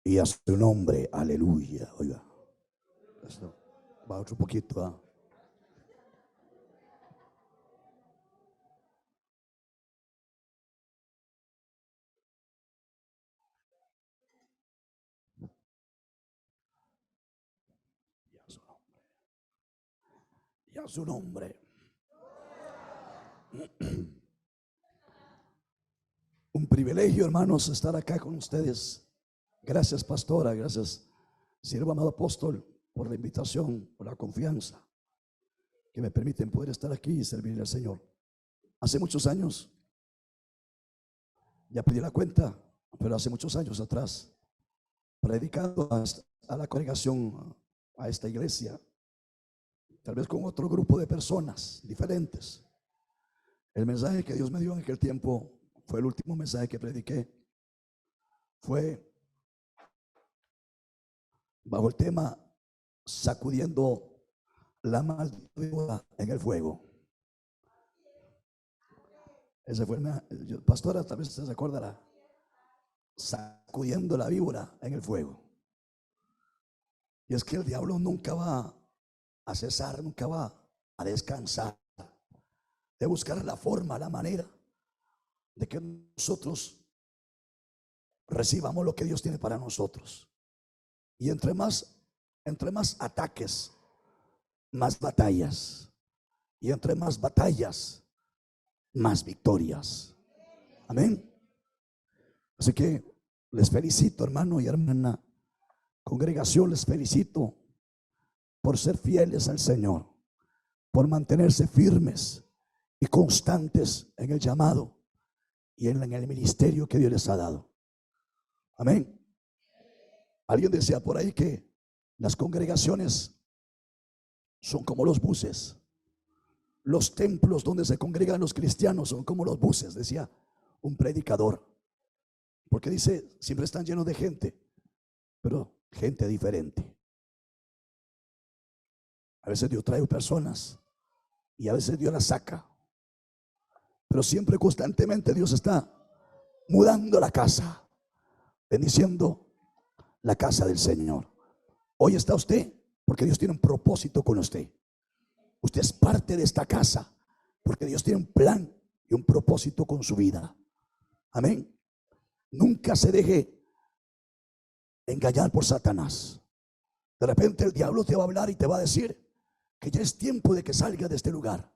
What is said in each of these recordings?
y a su nombre, aleluya. Oiga, esto va otro poquito, ¿ah? Y a su nombre. Un privilegio, hermanos, estar acá con ustedes. Gracias, pastora, gracias, siervo amado apóstol, por la invitación, por la confianza que me permiten poder estar aquí y servirle al Señor. Hace muchos años, ya perdí la cuenta, pero hace muchos años atrás, predicando a la congregación, a esta iglesia, tal vez con otro grupo de personas diferentes. El mensaje que Dios me dio en aquel tiempo fue el último mensaje que prediqué. Fue bajo el tema sacudiendo la maldad en el fuego. Ese fue el pastora, tal vez se acordará. Sacudiendo la víbora en el fuego. Y es que el diablo nunca va a cesar, nunca va a descansar de buscar la forma, la manera de que nosotros recibamos lo que Dios tiene para nosotros. Y entre más ataques, más batallas. Y entre más batallas, más victorias. Amén. Así que les felicito, hermano y hermana, congregación, les felicito por ser fieles al Señor, por mantenerse firmes y constantes en el llamado y en el ministerio que Dios les ha dado. Amén. Alguien decía por ahí que las congregaciones son como los buses. Los templos donde se congregan los cristianos son como los buses, decía un predicador. Porque dice, siempre están llenos de gente, pero gente diferente. A veces Dios trae personas y a veces Dios las saca. Pero siempre, constantemente, Dios está mudando la casa, bendiciendo la casa del Señor. Hoy está usted porque Dios tiene un propósito con usted. Usted es parte de esta casa porque Dios tiene un plan y un propósito con su vida. Amén. Nunca se deje engañar por Satanás. De repente el diablo te va a hablar y te va a decir que ya es tiempo de que salga de este lugar.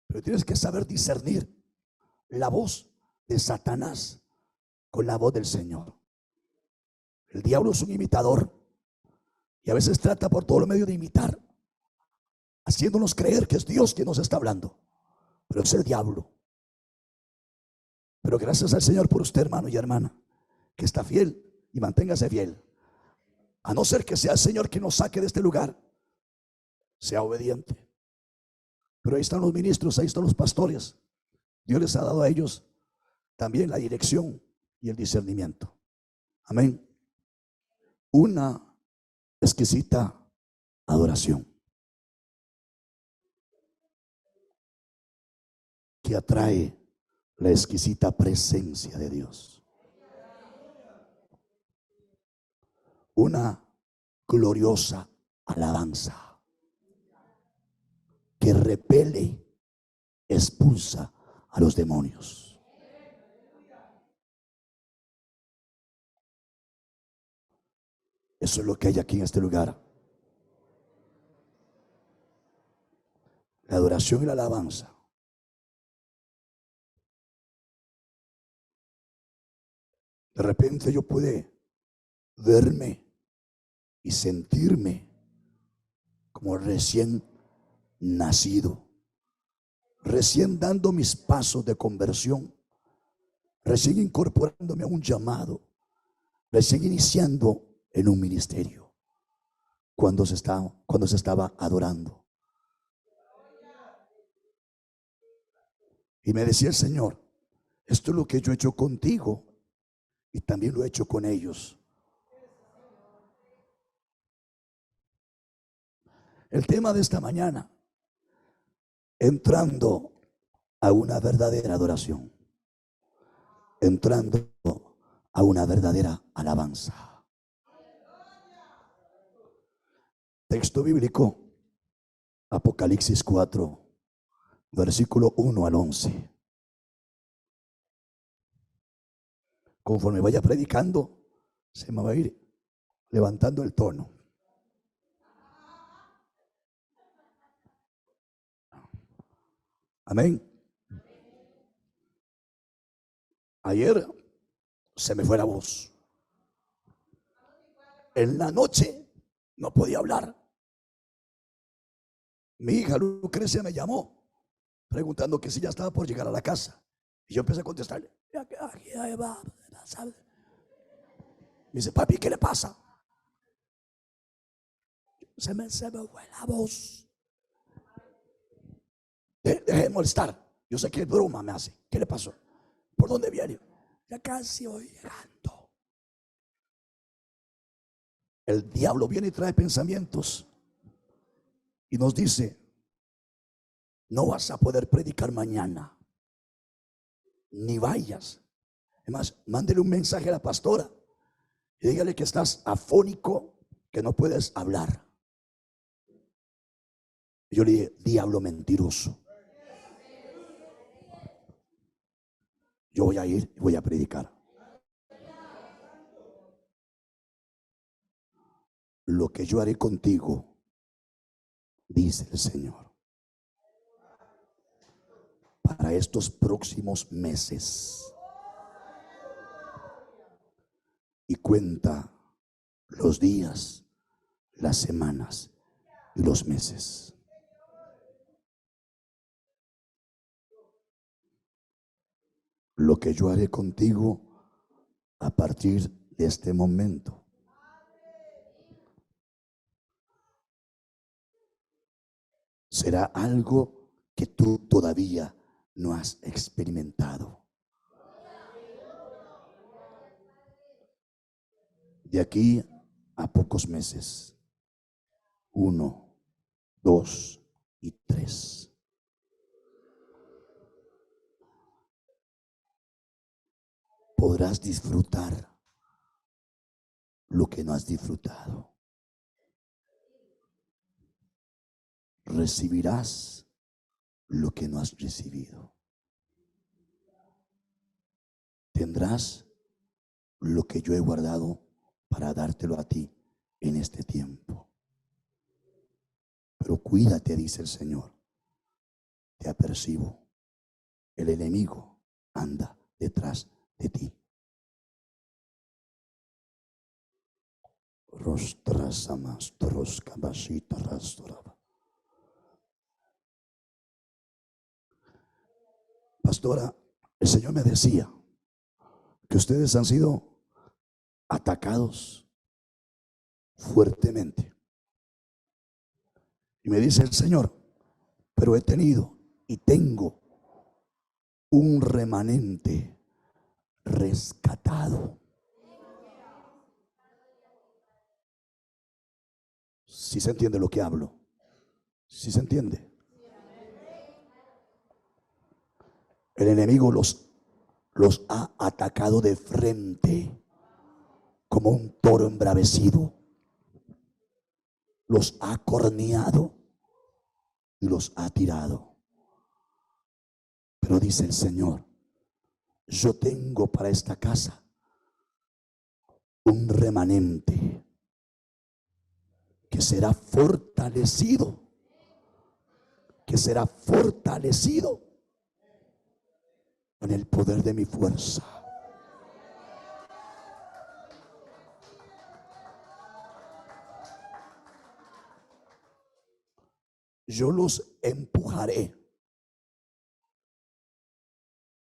Pero tienes que saber discernir la voz de Satanás con la voz del Señor. El diablo es un imitador y a veces trata por todo medio de imitar, haciéndonos creer que es Dios quien nos está hablando, pero es el diablo. Pero gracias al Señor por usted, hermano y hermana, que está fiel y manténgase fiel. A no ser que sea el Señor quien nos saque de este lugar, sea obediente. Pero ahí están los ministros, ahí están los pastores. Dios les ha dado a ellos también la dirección y el discernimiento. Amén. Una exquisita adoración que atrae la exquisita presencia de Dios. Una gloriosa alabanza que repele, expulsa a los demonios. Eso es lo que hay aquí en este lugar. La adoración y la alabanza. De repente yo pude verme y sentirme como recién nacido, recién dando mis pasos de conversión, recién incorporándome a un llamado, recién iniciando en un ministerio, cuando se estaba adorando. Y me decía el Señor, esto es lo que yo he hecho contigo y también lo he hecho con ellos. El tema de esta mañana, entrando a una verdadera adoración, entrando a una verdadera alabanza. Texto bíblico, Apocalipsis 4, versículo 1 al 11. Conforme vaya predicando, se me va a ir levantando el tono. Amén. Ayer se me fue la voz. En la noche no podía hablar. Mi hija Lucrecia me llamó preguntando que si ya estaba por llegar a la casa. Y yo empecé a contestarle. Me dice, papi, ¿qué le pasa? Se me fue la voz. Deje de molestar. Yo sé que broma me hace. ¿Qué le pasó? ¿Por dónde viene? Ya casi voy llegando. El diablo viene y trae pensamientos y nos dice, no vas a poder predicar mañana, ni vayas. Además, mándele un mensaje a la pastora y dígale que estás afónico, que no puedes hablar. Y yo le dije, diablo mentiroso, yo voy a ir y voy a predicar. Lo que yo haré contigo, dice el Señor, para estos próximos meses. Y cuenta los días, las semanas y los meses. Lo que yo haré contigo a partir de este momento será algo que tú todavía no has experimentado. De aquí a pocos meses, 1, 2 y 3. Podrás disfrutar lo que no has disfrutado. Recibirás lo que no has recibido. Tendrás lo que yo he guardado para dártelo a ti en este tiempo. Pero cuídate, dice el Señor. Te apercibo. El enemigo anda detrás de ti. Pastora, el Señor me decía que ustedes han sido atacados fuertemente. Y me dice el Señor, pero he tenido y tengo un remanente rescatado. Si se entiende lo que hablo, si se entiende. El enemigo los ha atacado de frente como un toro embravecido. Los ha corneado y los ha tirado. Pero dice el Señor, yo tengo para esta casa un remanente que será fortalecido, en el poder de mi fuerza. Yo los empujaré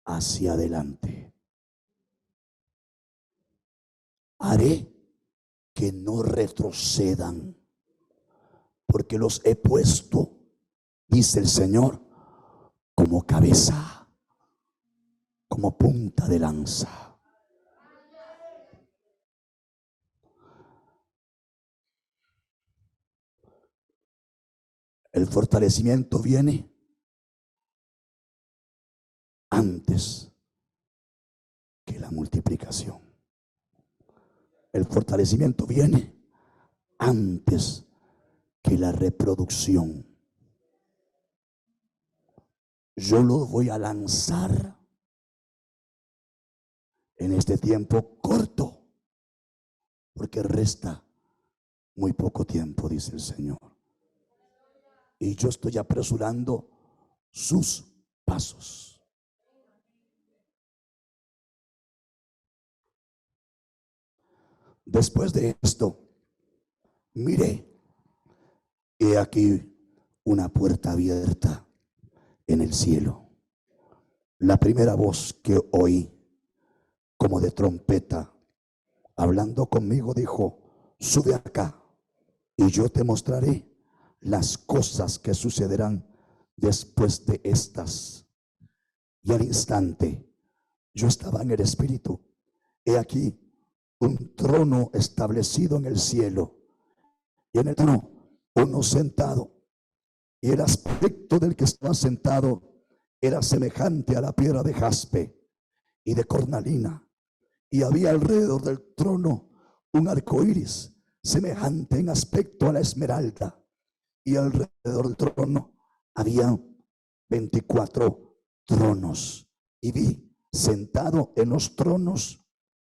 hacia adelante. Haré que no retrocedan, porque los he puesto, dice el Señor, como cabeza, como punta de lanza. El fortalecimiento viene antes que la multiplicación. El fortalecimiento viene antes que la reproducción. Yo lo voy a lanzar en este tiempo corto, porque resta muy poco tiempo, dice el Señor. Y yo estoy apresurando sus pasos. Después de esto, miré, he aquí una puerta abierta en el cielo. La primera voz que oí, como de trompeta, hablando conmigo, dijo: sube acá y yo te mostraré las cosas que sucederán después de estas. Y al instante yo estaba en el espíritu. He aquí un trono establecido en el cielo, y en el trono uno sentado, y el aspecto del que estaba sentado era semejante a la piedra de jaspe y de cornalina, y había alrededor del trono un arco iris semejante en aspecto a la esmeralda, y alrededor del trono había 24 tronos, y vi sentado en los tronos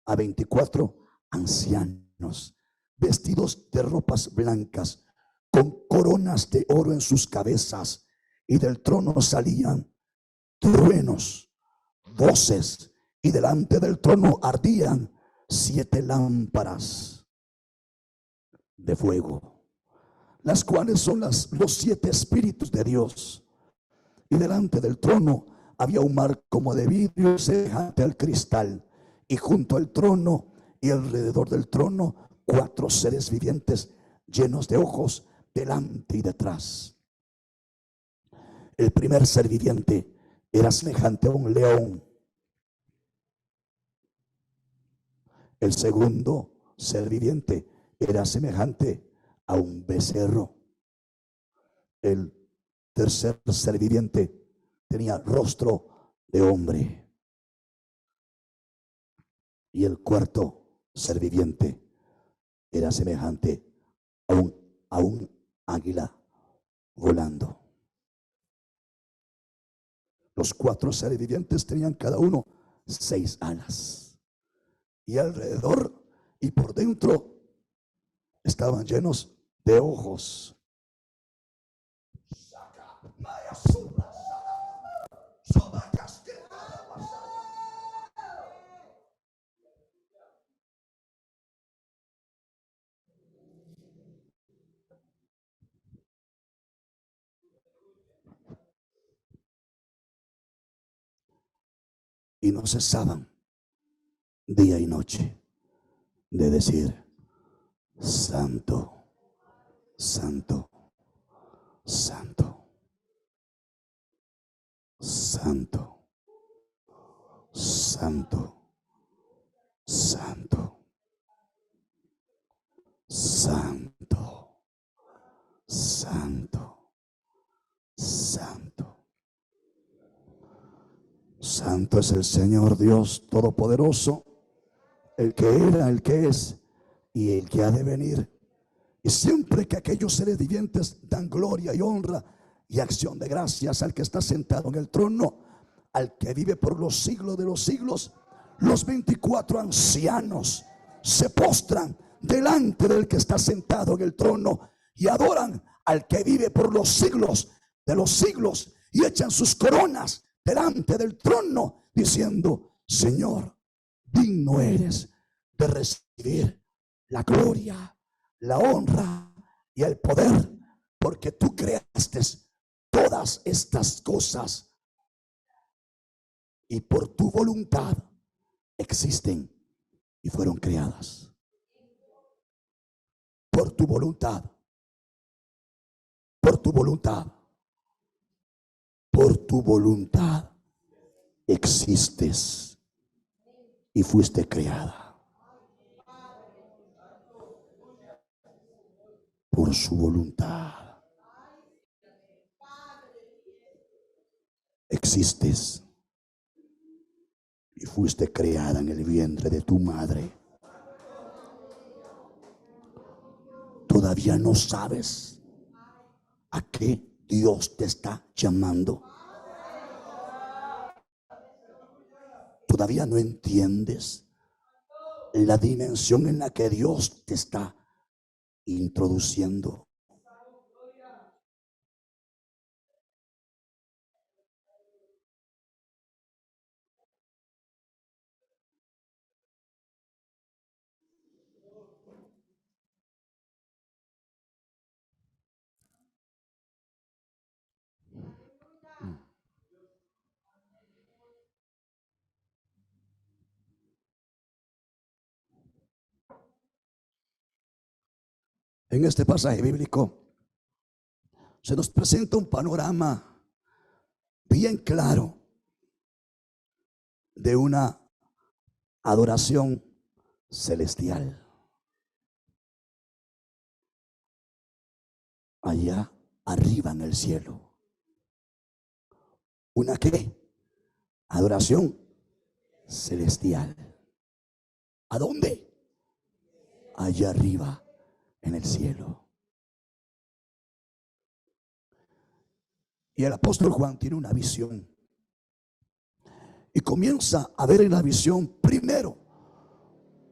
a 24 ancianos, vestidos de ropas blancas, con coronas de oro en sus cabezas, y del trono salían truenos, voces, y delante del trono ardían 7 lámparas de fuego, las cuales son los 7 espíritus de Dios. Y delante del trono había un mar como de vidrio semejante al cristal, y junto al trono y alrededor del trono 4 seres vivientes llenos de ojos delante y detrás. El primer ser viviente era semejante a un león. El segundo ser viviente era semejante a un becerro. El tercer ser viviente tenía rostro de hombre. Y el cuarto ser viviente era semejante a un águila volando. Los 4 seres vivientes tenían cada uno 6 alas. Y alrededor y por dentro estaban llenos de ojos. Y no cesaban día y noche de decir: santo, santo, santo, santo, santo, santo, santo, santo, santo. Santo es el Señor Dios Todopoderoso, el que era, el que es y el que ha de venir. Y siempre que aquellos seres vivientes dan gloria y honra y acción de gracias al que está sentado en el trono, al que vive por los siglos de los siglos, los 24 ancianos se postran delante del que está sentado en el trono y adoran al que vive por los siglos de los siglos, y echan sus coronas delante del trono diciendo: Señor, digno eres de recibir la gloria, la honra y el poder, porque tú creaste todas estas cosas y por tu voluntad existen y fueron creadas. Por tu voluntad, por tu voluntad, por tu voluntad existes y fuiste creada. Por su voluntad existes y fuiste creada en el vientre de tu madre. todavía no sabes a qué Dios te está llamando. Todavía no entiendes la dimensión en la que Dios te está introduciendo. En este pasaje bíblico se nos presenta un panorama bien claro de una adoración celestial. Allá arriba en el cielo. ¿Una qué? Adoración celestial. ¿A dónde? Allá arriba en el cielo. Y el apóstol Juan tiene una visión. Y comienza a ver en la visión primero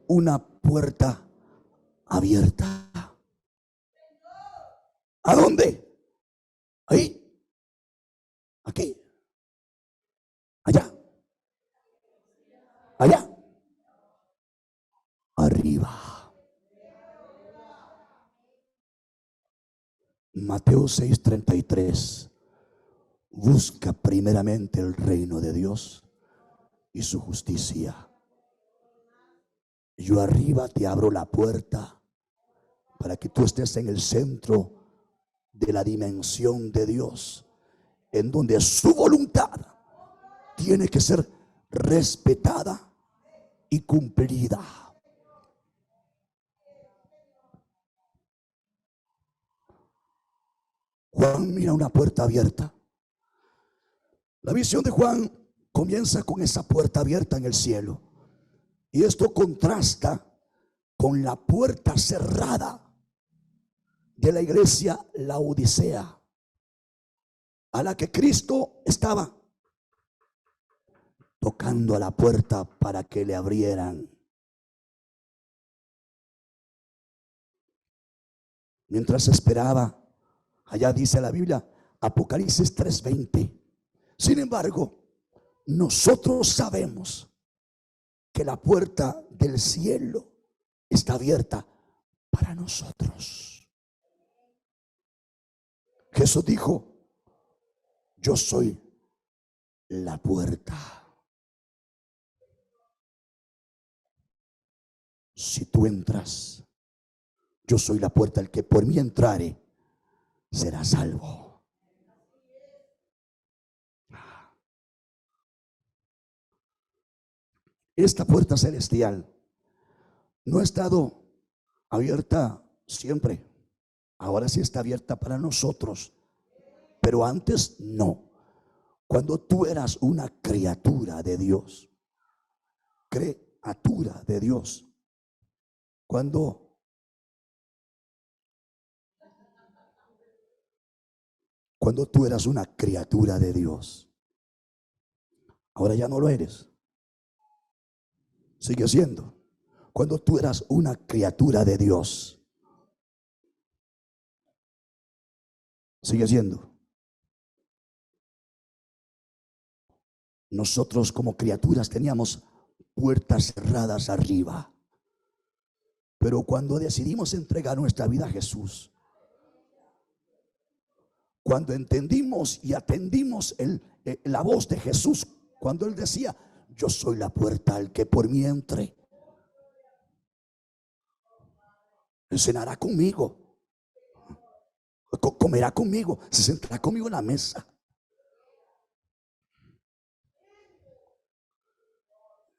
una puerta abierta. ¿A dónde? Ahí. Aquí. Allá. Allá. Arriba. Mateo 6:33. Busca primeramente el reino de Dios y su justicia. Yo arriba te abro la puerta para que tú estés en el centro de la dimensión de Dios, en donde su voluntad tiene que ser respetada y cumplida. Juan mira una puerta abierta. La visión de Juan comienza con esa puerta abierta en el cielo. Y esto contrasta con la puerta cerrada de la iglesia Laodicea, a la que Cristo estaba tocando a la puerta para que le abrieran. Mientras esperaba, allá dice la Biblia, Apocalipsis 3:20. Sin embargo, nosotros sabemos que la puerta del cielo está abierta para nosotros. Jesús dijo: yo soy la puerta. Si tú entras, yo soy la puerta. El que por mí entrare será salvo. Esta puerta celestial no ha estado abierta siempre. Ahora sí está abierta para nosotros, pero antes no. Cuando tú eras una criatura de Dios, cuando tú eras una criatura de Dios, ahora ya no lo eres. Sigue siendo. Cuando tú eras una criatura de Dios, sigue siendo. Nosotros como criaturas teníamos puertas cerradas arriba. Pero cuando decidimos entregar nuestra vida a Jesús, cuando entendimos y atendimos la voz de Jesús, cuando Él decía: yo soy la puerta, al que por mí entre, Él cenará conmigo, comerá conmigo, se sentará conmigo en la mesa.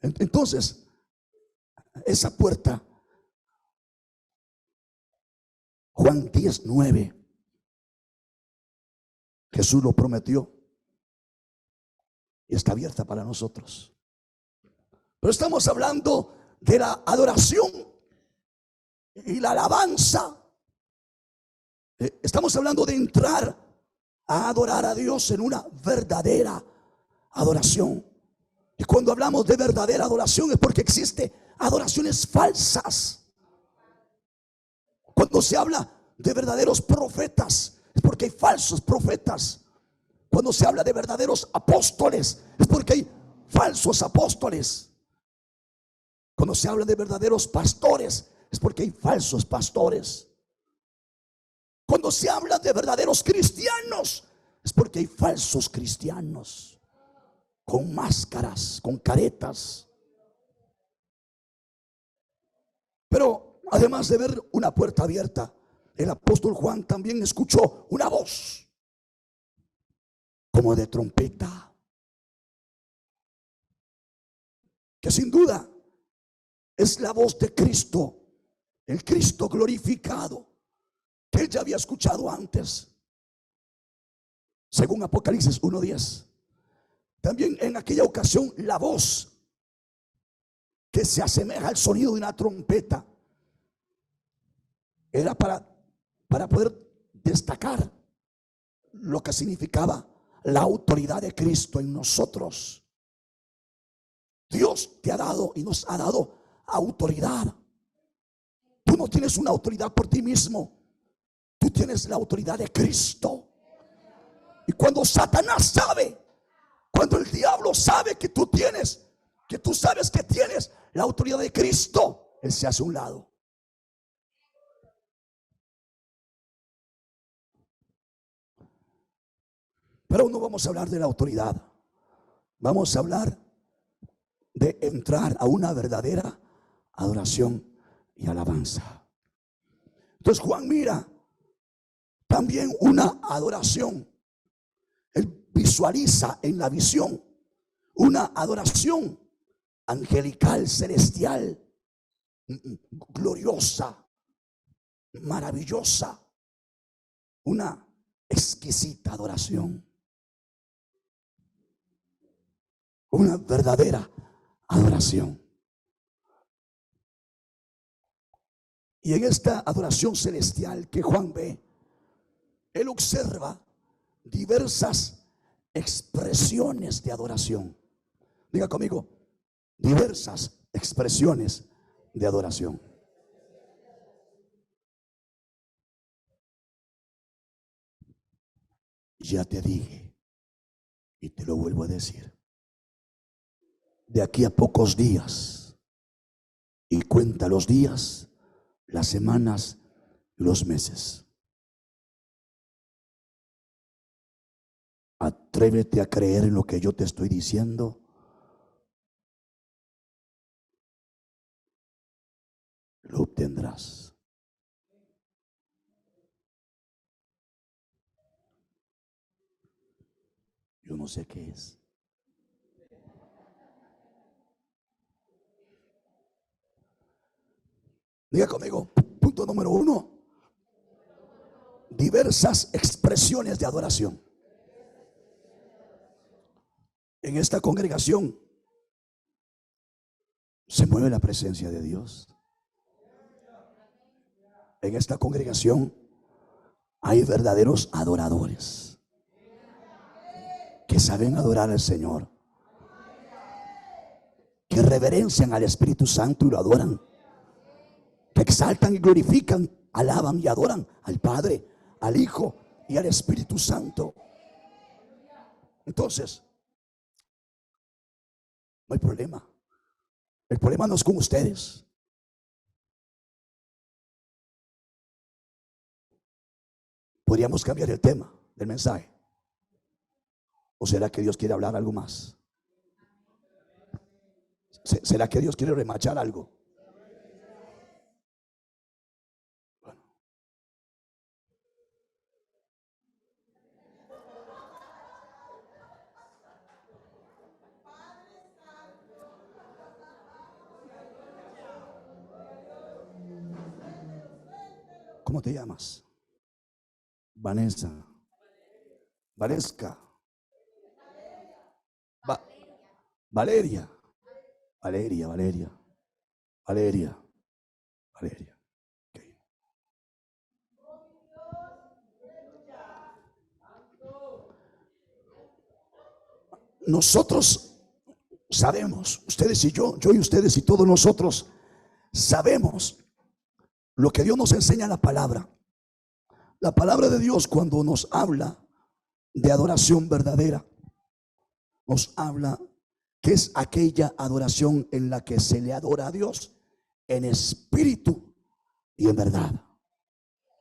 Entonces, esa puerta, Juan 10:9, Jesús lo prometió y está abierta para nosotros. Pero estamos hablando de la adoración y la alabanza Estamos hablando de entrar a adorar a Dios en una verdadera adoración. Y cuando hablamos de verdadera adoración es porque existe adoraciones falsas. Cuando se habla de verdaderos profetas es porque hay falsos profetas. Cuando se habla de verdaderos apóstoles es porque hay falsos apóstoles. Cuando se habla de verdaderos pastores es porque hay falsos pastores. Cuando se habla de verdaderos cristianos es porque hay falsos cristianos con máscaras, con caretas. Pero además de ver una puerta abierta, el apóstol Juan también escuchó una voz como de trompeta, que sin duda es la voz de Cristo, el Cristo glorificado, que él ya había escuchado antes. Según Apocalipsis 1:10. También en aquella ocasión la voz que se asemeja al sonido de una trompeta era para poder destacar lo que significaba la autoridad de Cristo en nosotros. Dios te ha dado y nos ha dado autoridad. Tú no tienes una autoridad por ti mismo. Tú tienes la autoridad de Cristo. Y cuando Satanás sabe, cuando el diablo sabe que tú tienes, que tú sabes que tienes la autoridad de Cristo, él se hace a un lado. Pero no vamos a hablar de la autoridad. Vamos a hablar de entrar a una verdadera adoración y alabanza. Entonces Juan mira también una adoración. Él visualiza en la visión una adoración angelical, celestial, gloriosa, maravillosa, una exquisita adoración, una verdadera adoración. Y en esta adoración celestial que Juan ve, él observa diversas expresiones de adoración. Diga conmigo, diversas expresiones de adoración. Ya te dije y te lo vuelvo a decir, de aquí a pocos días, y cuenta los días, las semanas, los meses. Atrévete a creer en lo que yo te estoy diciendo. Lo obtendrás. Yo no sé qué es. Diga conmigo, punto número 1. Diversas expresiones de adoración. En esta congregación se mueve la presencia de Dios. En esta congregación hay verdaderos adoradores que saben adorar al Señor, que reverencian al Espíritu Santo y lo adoran, que exaltan y glorifican, alaban y adoran al Padre, al Hijo y al Espíritu Santo. Entonces, no hay problema. El problema no es con ustedes. Podríamos cambiar el tema del mensaje. ¿O será que Dios quiere hablar algo más? ¿Será que Dios quiere remachar algo? Bueno. ¿Cómo te llamas? Vanessa. Valesca. Valeria. Valeria. Valeria. Okay. nosotros sabemos, ustedes y yo y ustedes y todos nosotros sabemos lo que Dios nos enseña en la palabra. La palabra de Dios, cuando nos habla de adoración verdadera, nos habla que es aquella adoración en la que se le adora a Dios en espíritu y en verdad.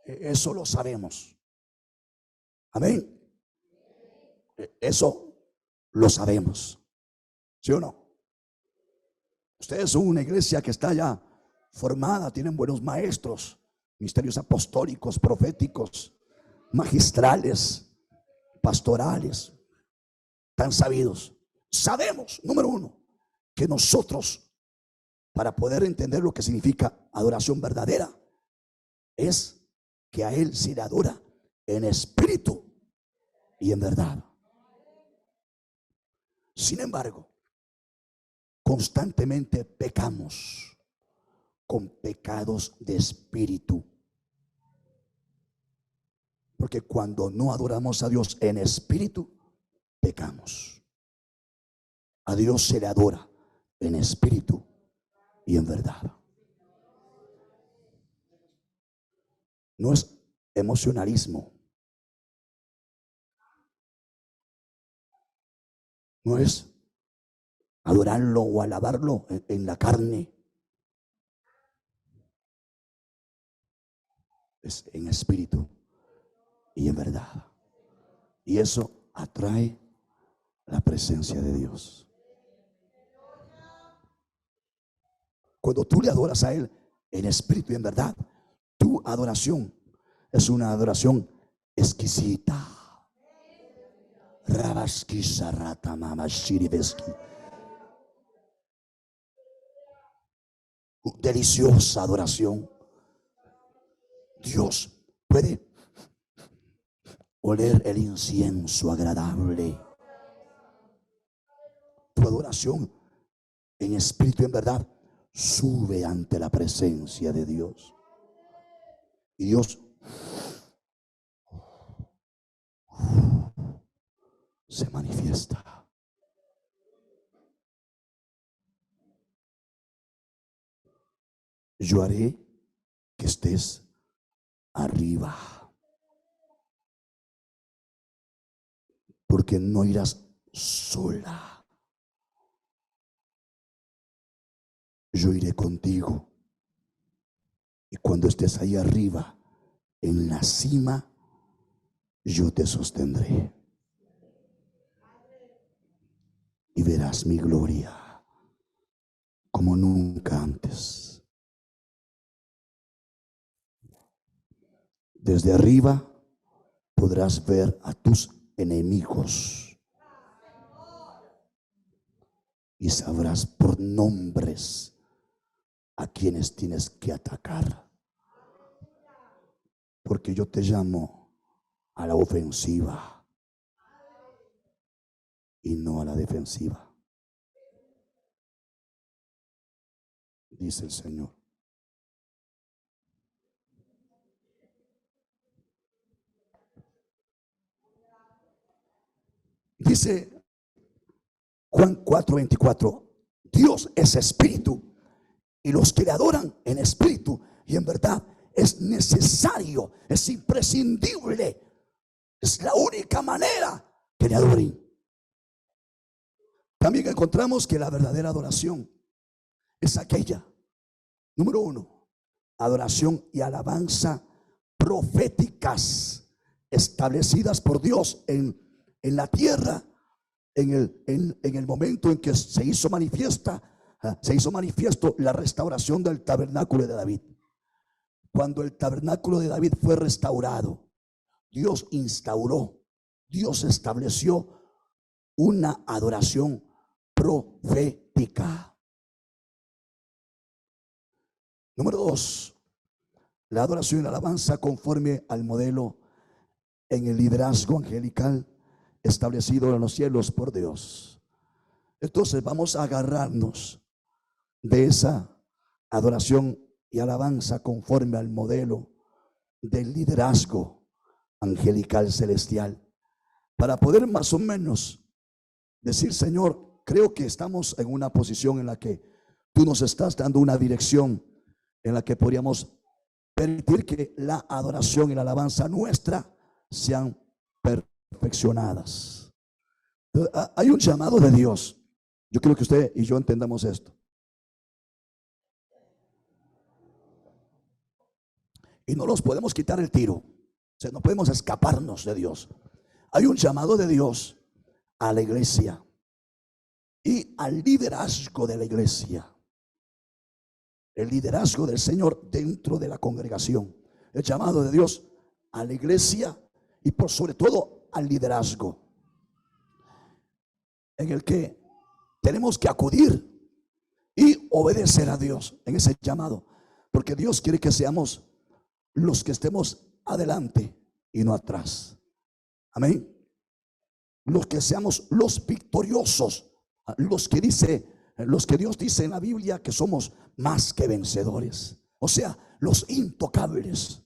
Eso lo sabemos. Amén. Eso lo sabemos. ¿Sí o no? Ustedes son una iglesia que está ya formada, tienen buenos maestros, ministerios apostólicos, proféticos, magistrales, pastorales, tan sabidos. Sabemos, número uno, que nosotros, para poder entender lo que significa adoración verdadera, es que a Él se le adora en espíritu y en verdad. Sin embargo, constantemente pecamos con pecados de espíritu. Porque cuando no adoramos a Dios en espíritu, pecamos. A Dios se le adora en espíritu y en verdad. No es emocionalismo. No es adorarlo o alabarlo en la carne. Es en espíritu y en verdad. Y eso atrae la presencia de Dios. Cuando tú le adoras a Él en espíritu y en verdad, tu adoración es una adoración exquisita. Deliciosa adoración. Dios puede oler el incienso agradable. Tu adoración en espíritu y en verdad sube ante la presencia de Dios. Y Dios se manifiesta. Yo haré que estés arriba, porque no irás sola. Yo iré contigo. Y cuando estés ahí arriba, en la cima, yo te sostendré. Y verás mi gloria como nunca antes. Desde arriba podrás ver a tus enemigos y sabrás por nombres a quienes tienes que atacar, porque yo te llamo a la ofensiva y no a la defensiva, dice el Señor. Dice Juan 4:24, Dios es espíritu, y los que le adoran en espíritu y en verdad es necesario, es imprescindible, es la única manera que le adoren. También encontramos que la verdadera adoración es aquella, número uno, adoración y alabanza proféticas establecidas por Dios en la tierra, en el momento en que se hizo manifiesto la restauración del tabernáculo de David. Cuando el tabernáculo de David fue restaurado, Dios instauró, Dios estableció una adoración profética. Número dos, la adoración y la alabanza conforme al modelo en el liderazgo angelical establecido en los cielos por Dios. Entonces vamos a agarrarnos de esa adoración y alabanza conforme al modelo del liderazgo angelical celestial, para poder más o menos decir: Señor, creo que estamos en una posición en la que tú nos estás dando una dirección en la que podríamos permitir que la adoración y la alabanza nuestra sean perfeccionadas. Hay un llamado de Dios. Yo quiero que usted y yo entendamos esto. Y no nos podemos quitar el tiro. O sea, no podemos escaparnos de Dios. Hay un llamado de Dios a la iglesia y al liderazgo de la iglesia. El liderazgo del Señor dentro de la congregación. El llamado de Dios a la iglesia y por sobre todo al liderazgo, en el que tenemos que acudir y obedecer a Dios en ese llamado, porque Dios quiere que seamos los que estemos adelante y no atrás. Amén. Los que seamos los victoriosos, los que Dios dice en la Biblia que somos más que vencedores, o sea, los intocables.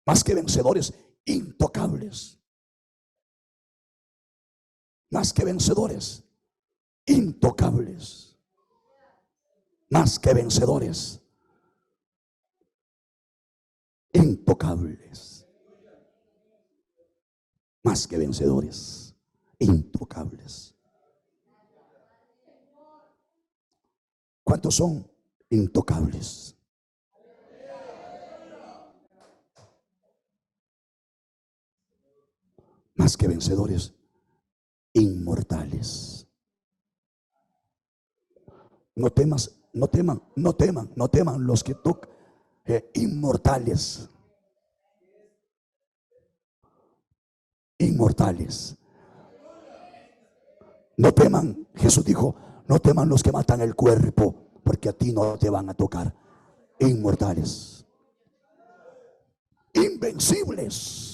Más que vencedores, intocables. Más que vencedores, intocables. Más que vencedores, intocables. Más que vencedores, intocables. ¿Cuántos son intocables? Más que vencedores, inmortales. No teman los que tocan, inmortales. Inmortales. No teman, Jesús dijo, no teman los que matan el cuerpo, porque a ti no te van a tocar. Inmortales. Invencibles.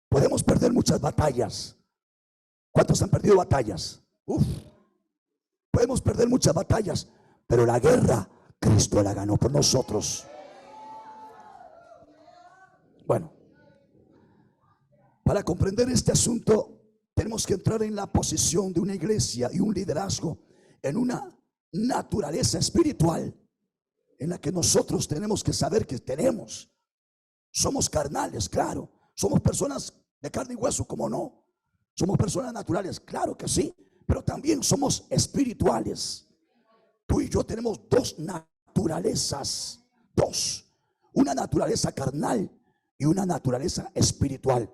Podemos perder muchas batallas. ¿Cuántos han perdido batallas? Podemos perder muchas batallas, pero la guerra Cristo la ganó por nosotros. Bueno, para comprender este asunto tenemos que entrar en la posición de una iglesia y un liderazgo en una naturaleza espiritual en la que nosotros tenemos que saber que somos carnales, claro. Somos personas de carne y hueso, ¿cómo no? Somos personas naturales, claro que sí, pero también somos espirituales. Tú y yo tenemos dos naturalezas, una naturaleza carnal y una naturaleza espiritual.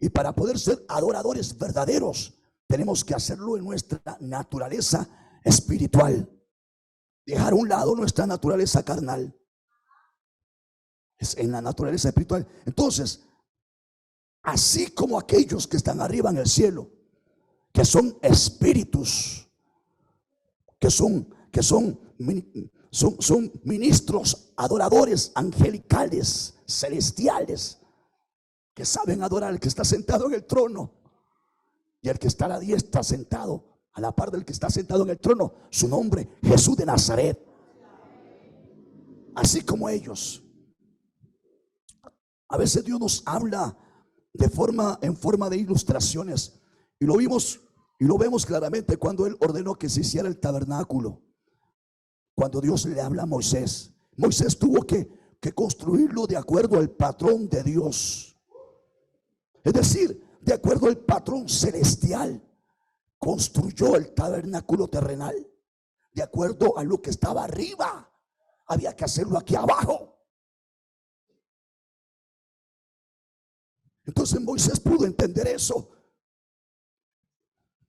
Y para poder ser adoradores verdaderos, tenemos que hacerlo en nuestra naturaleza espiritual. Dejar a un lado nuestra naturaleza carnal. Es en la naturaleza espiritual. Entonces, así como aquellos que están arriba en el cielo, que son espíritus, que son ministros, adoradores angelicales, celestiales, que saben adorar al que está sentado en el trono y el que está a la diestra sentado a la par del que está sentado en el trono, su nombre Jesús de Nazaret. Así como ellos, a veces Dios nos habla en forma de ilustraciones, y lo vimos y lo vemos claramente cuando Él ordenó que se hiciera el tabernáculo. Cuando Dios le habla a Moisés, Moisés tuvo que construirlo de acuerdo al patrón de Dios, es decir, de acuerdo al patrón celestial. Construyó el tabernáculo terrenal de acuerdo a lo que estaba arriba. Había que hacerlo aquí abajo. Entonces Moisés pudo entender eso.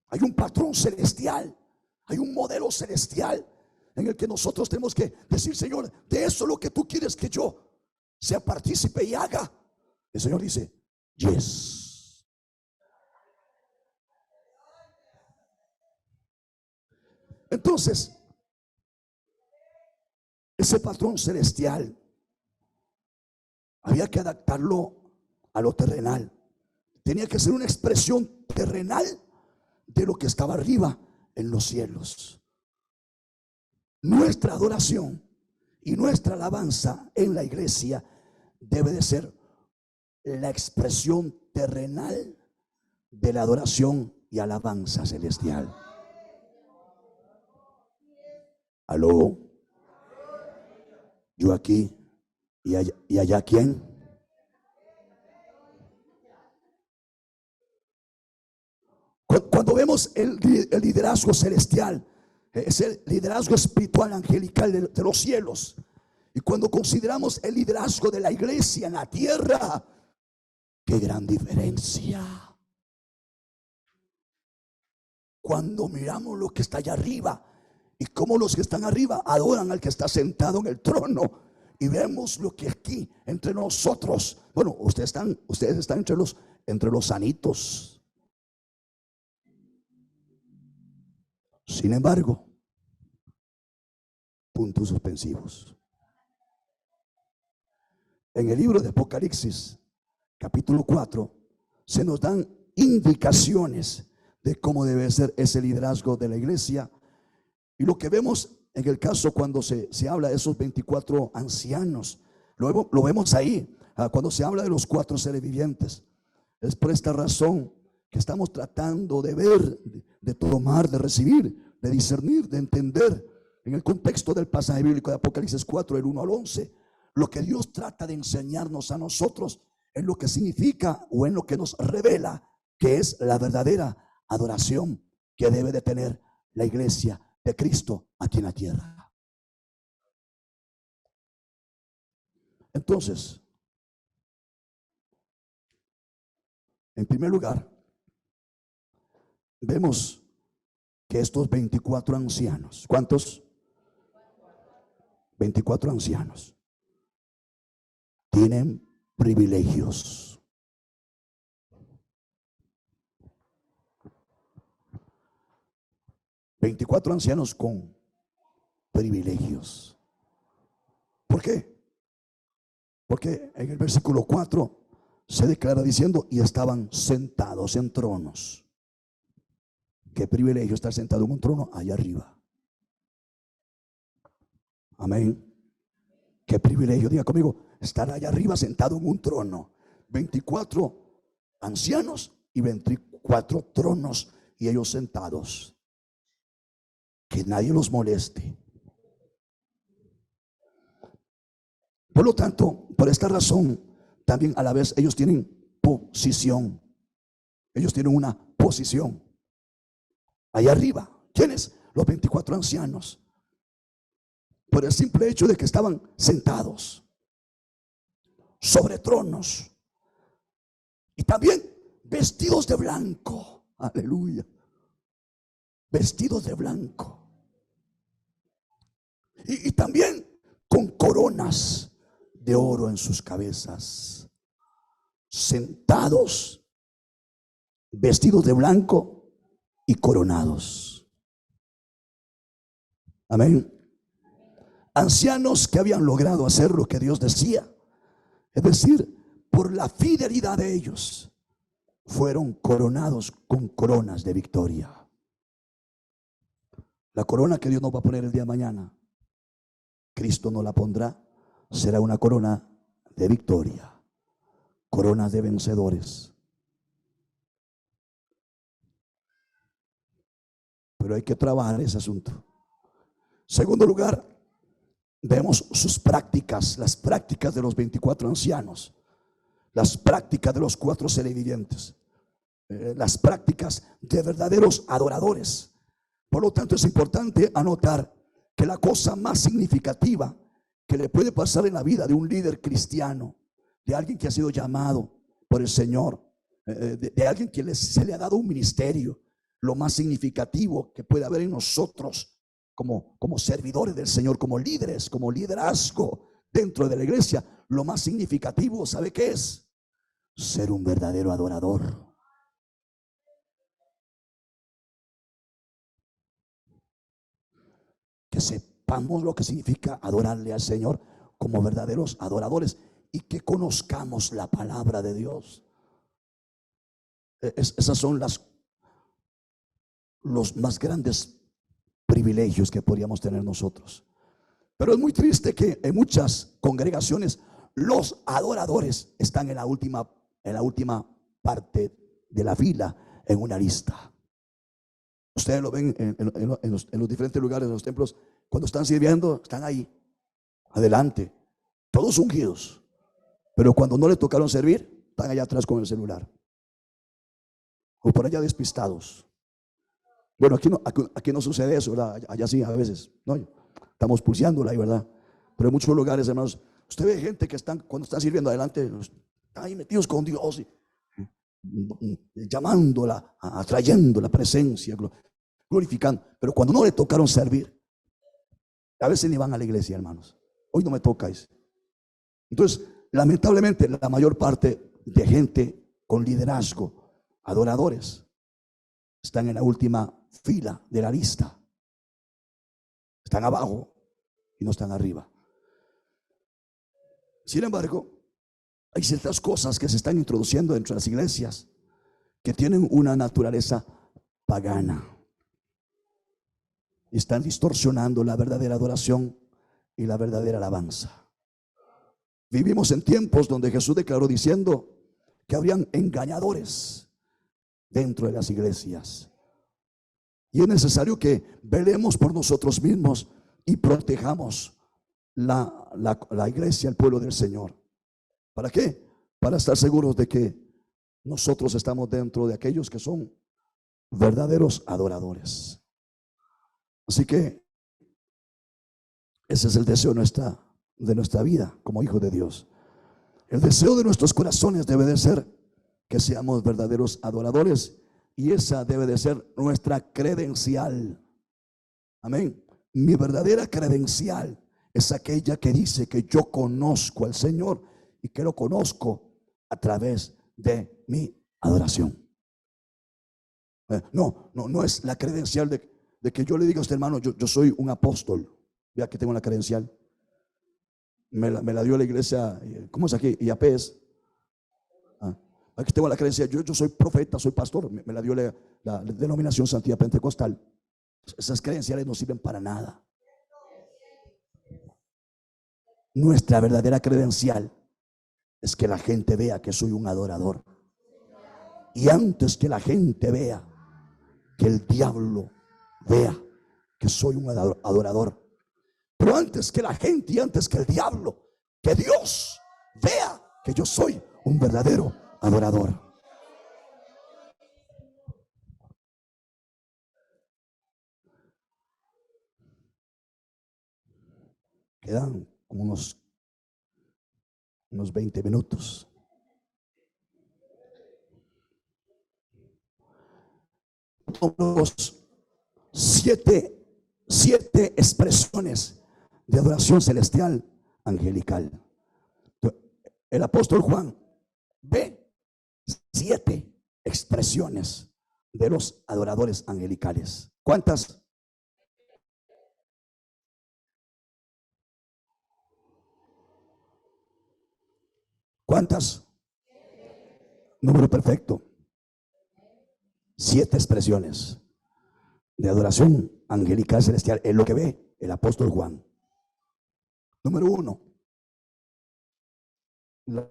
Hay un patrón celestial, hay un modelo celestial en el que nosotros tenemos que decir: Señor, de eso es lo que tú quieres que yo sea partícipe y haga. El Señor dice: yes. Entonces, ese patrón celestial había que adaptarlo a lo terrenal. Tenía que ser una expresión terrenal de lo que estaba arriba en los cielos. Nuestra adoración y nuestra alabanza en la iglesia debe de ser la expresión terrenal de la adoración y alabanza celestial. Aló, yo aquí y allá ¿quién? Cuando vemos el liderazgo celestial, es el liderazgo espiritual angelical de los cielos. Y cuando consideramos el liderazgo de la iglesia en la tierra, qué gran diferencia. Cuando miramos lo que está allá arriba y cómo los que están arriba adoran al que está sentado en el trono, y vemos lo que aquí entre nosotros, bueno, ustedes están entre los sanitos. Sin embargo, puntos suspensivos. En el libro de Apocalipsis, capítulo 4, se nos dan indicaciones de cómo debe ser ese liderazgo de la iglesia. Y lo que vemos en el caso cuando se habla de esos 24 ancianos, lo vemos ahí, cuando se habla de los 4 seres vivientes. Es por esta razón que estamos tratando de ver, de tomar, de recibir, de discernir, de entender en el contexto del pasaje bíblico de Apocalipsis 4, del 1 al 11, lo que Dios trata de enseñarnos a nosotros en lo que significa o en lo que nos revela que es la verdadera adoración que debe de tener la iglesia de Cristo aquí en la tierra. Entonces, en primer lugar, vemos que estos 24 ancianos, ¿cuántos? 24 ancianos tienen privilegios. ¿24 ancianos con privilegios? ¿Por qué? Porque en el versículo 4 se declara diciendo: y estaban sentados en tronos. Qué privilegio estar sentado en un trono allá arriba. Amén. Qué privilegio, diga conmigo, estar allá arriba sentado en un trono. 24 ancianos y 24 tronos y ellos sentados. Que nadie los moleste. Por lo tanto, por esta razón, también a la vez ellos tienen posición. Ellos tienen una posición allá arriba. ¿Quiénes? Los 24 ancianos. Por el simple hecho de que estaban sentados sobre tronos y también vestidos de blanco. Aleluya. Vestidos de blanco. Y también con coronas de oro en sus cabezas. Sentados, vestidos de blanco y coronados. Amén. Ancianos que habían logrado hacer lo que Dios decía. Es decir, por la fidelidad de ellos, fueron coronados con coronas de victoria. La corona que Dios nos va a poner el día de mañana, Cristo nos la pondrá, será una corona de victoria, coronas de vencedores. Pero hay que trabajar ese asunto. Segundo lugar, vemos sus prácticas, las prácticas de los 24 ancianos, las prácticas de los 4 seres vivientes, las prácticas de verdaderos adoradores. Por lo tanto, es importante anotar que la cosa más significativa que le puede pasar en la vida de un líder cristiano, de alguien que ha sido llamado por el Señor, de alguien que se le ha dado un ministerio, lo más significativo que puede haber en nosotros como servidores del Señor, como líderes, como liderazgo dentro de la iglesia, lo más significativo, ¿sabe qué es? Ser un verdadero adorador. Que sepamos lo que significa adorarle al Señor como verdaderos adoradores y que conozcamos la palabra de Dios. Esas son los más grandes privilegios que podríamos tener nosotros. Pero es muy triste que en muchas congregaciones los adoradores están en la última parte de la fila en una lista. Ustedes lo ven en los diferentes lugares, en los templos, cuando están sirviendo, están ahí, adelante, todos ungidos. Pero cuando no le tocaron servir, están allá atrás con el celular. O por allá despistados. Bueno, aquí no sucede eso, ¿verdad? Allá sí, a veces. No, estamos pulseándola ahí, ¿verdad? Pero en muchos lugares, hermanos, usted ve gente que cuando están sirviendo adelante, están ahí metidos con Dios, llamándola, atrayendo la presencia, glorificando. Pero cuando no le tocaron servir, a veces ni van a la iglesia, hermanos. Hoy no me toca eso. Entonces, lamentablemente, la mayor parte de gente con liderazgo, adoradores, están en la última fila de la lista. Están abajo y no están arriba. Sin embargo, hay ciertas cosas que se están introduciendo dentro de las iglesias que tienen una naturaleza pagana y están distorsionando la verdadera adoración y la verdadera alabanza. Vivimos en tiempos donde Jesús declaró diciendo que habrían engañadores dentro de las iglesias. Y es necesario que velemos por nosotros mismos y protejamos la iglesia, el pueblo del Señor. ¿Para qué? Para estar seguros de que nosotros estamos dentro de aquellos que son verdaderos adoradores. Así que ese es el deseo de nuestra vida como hijos de Dios. El deseo de nuestros corazones debe de ser que seamos verdaderos adoradores, y esa debe de ser nuestra credencial. Amén. Mi verdadera credencial es aquella que dice que yo conozco al Señor y que lo conozco a través de mi adoración. No es la credencial de que yo le diga a usted, hermano, yo soy un apóstol. Vea que tengo la credencial. Me la dio la iglesia, ¿cómo es aquí? IAPES. Aquí tengo la creencia, yo soy profeta, soy pastor. Me la dio la denominación Santidad Pentecostal. Esas credenciales no sirven para nada. Nuestra verdadera credencial es que la gente vea que soy un adorador. Y antes que la gente vea, que el diablo vea que soy un adorador. Pero antes que la gente y antes que el diablo, que Dios vea que yo soy un verdadero adorador. Quedan como unos 20 minutos. Los siete expresiones de adoración celestial angelical. El apóstol Juan ve 7 expresiones de los adoradores angelicales. ¿Cuántas? ¿Cuántas? Número perfecto. 7 expresiones de adoración angelical celestial es lo que ve el apóstol Juan. Número 1, la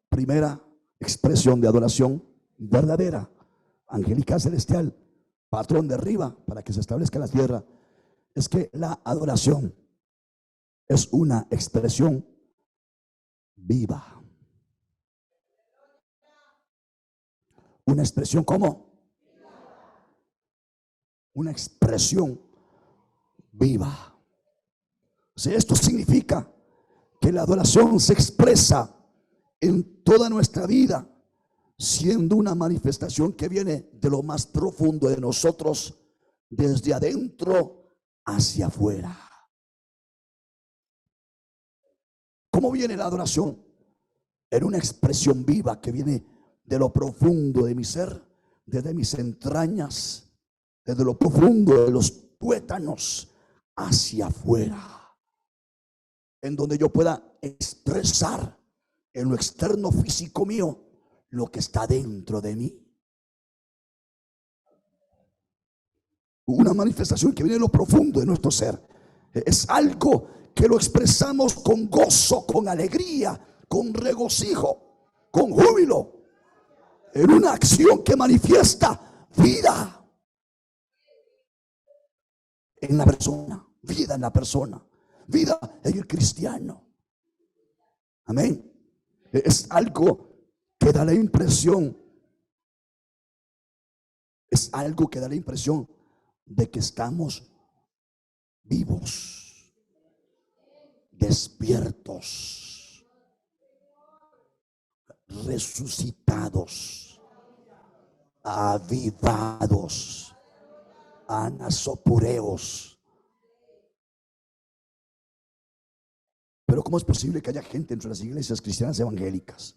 primera expresión de adoración verdadera, angelical celestial, patrón de arriba para que se establezca en la tierra, es que la adoración es una expresión viva. Una expresión ¿cómo? Una expresión viva. O sea, esto significa que la adoración se expresa en toda nuestra vida, siendo una manifestación que viene de lo más profundo de nosotros, desde adentro hacia afuera. ¿Cómo viene la adoración? En una expresión viva que viene de lo profundo de mi ser, desde mis entrañas, desde lo profundo de los tuétanos hacia afuera, en donde yo pueda expresar en lo externo físico mío lo que está dentro de mí. Una manifestación que viene de lo profundo de nuestro ser. Es algo que lo expresamos con gozo, con alegría, con regocijo, con júbilo. en una acción que manifiesta vida en la persona, vida en la persona, vida en el cristiano. Amén. Es algo que da la impresión, es algo que da la impresión de que estamos vivos, despiertos, resucitados, avivados, anasopureos. Pero ¿cómo es posible que haya gente entre las iglesias cristianas evangélicas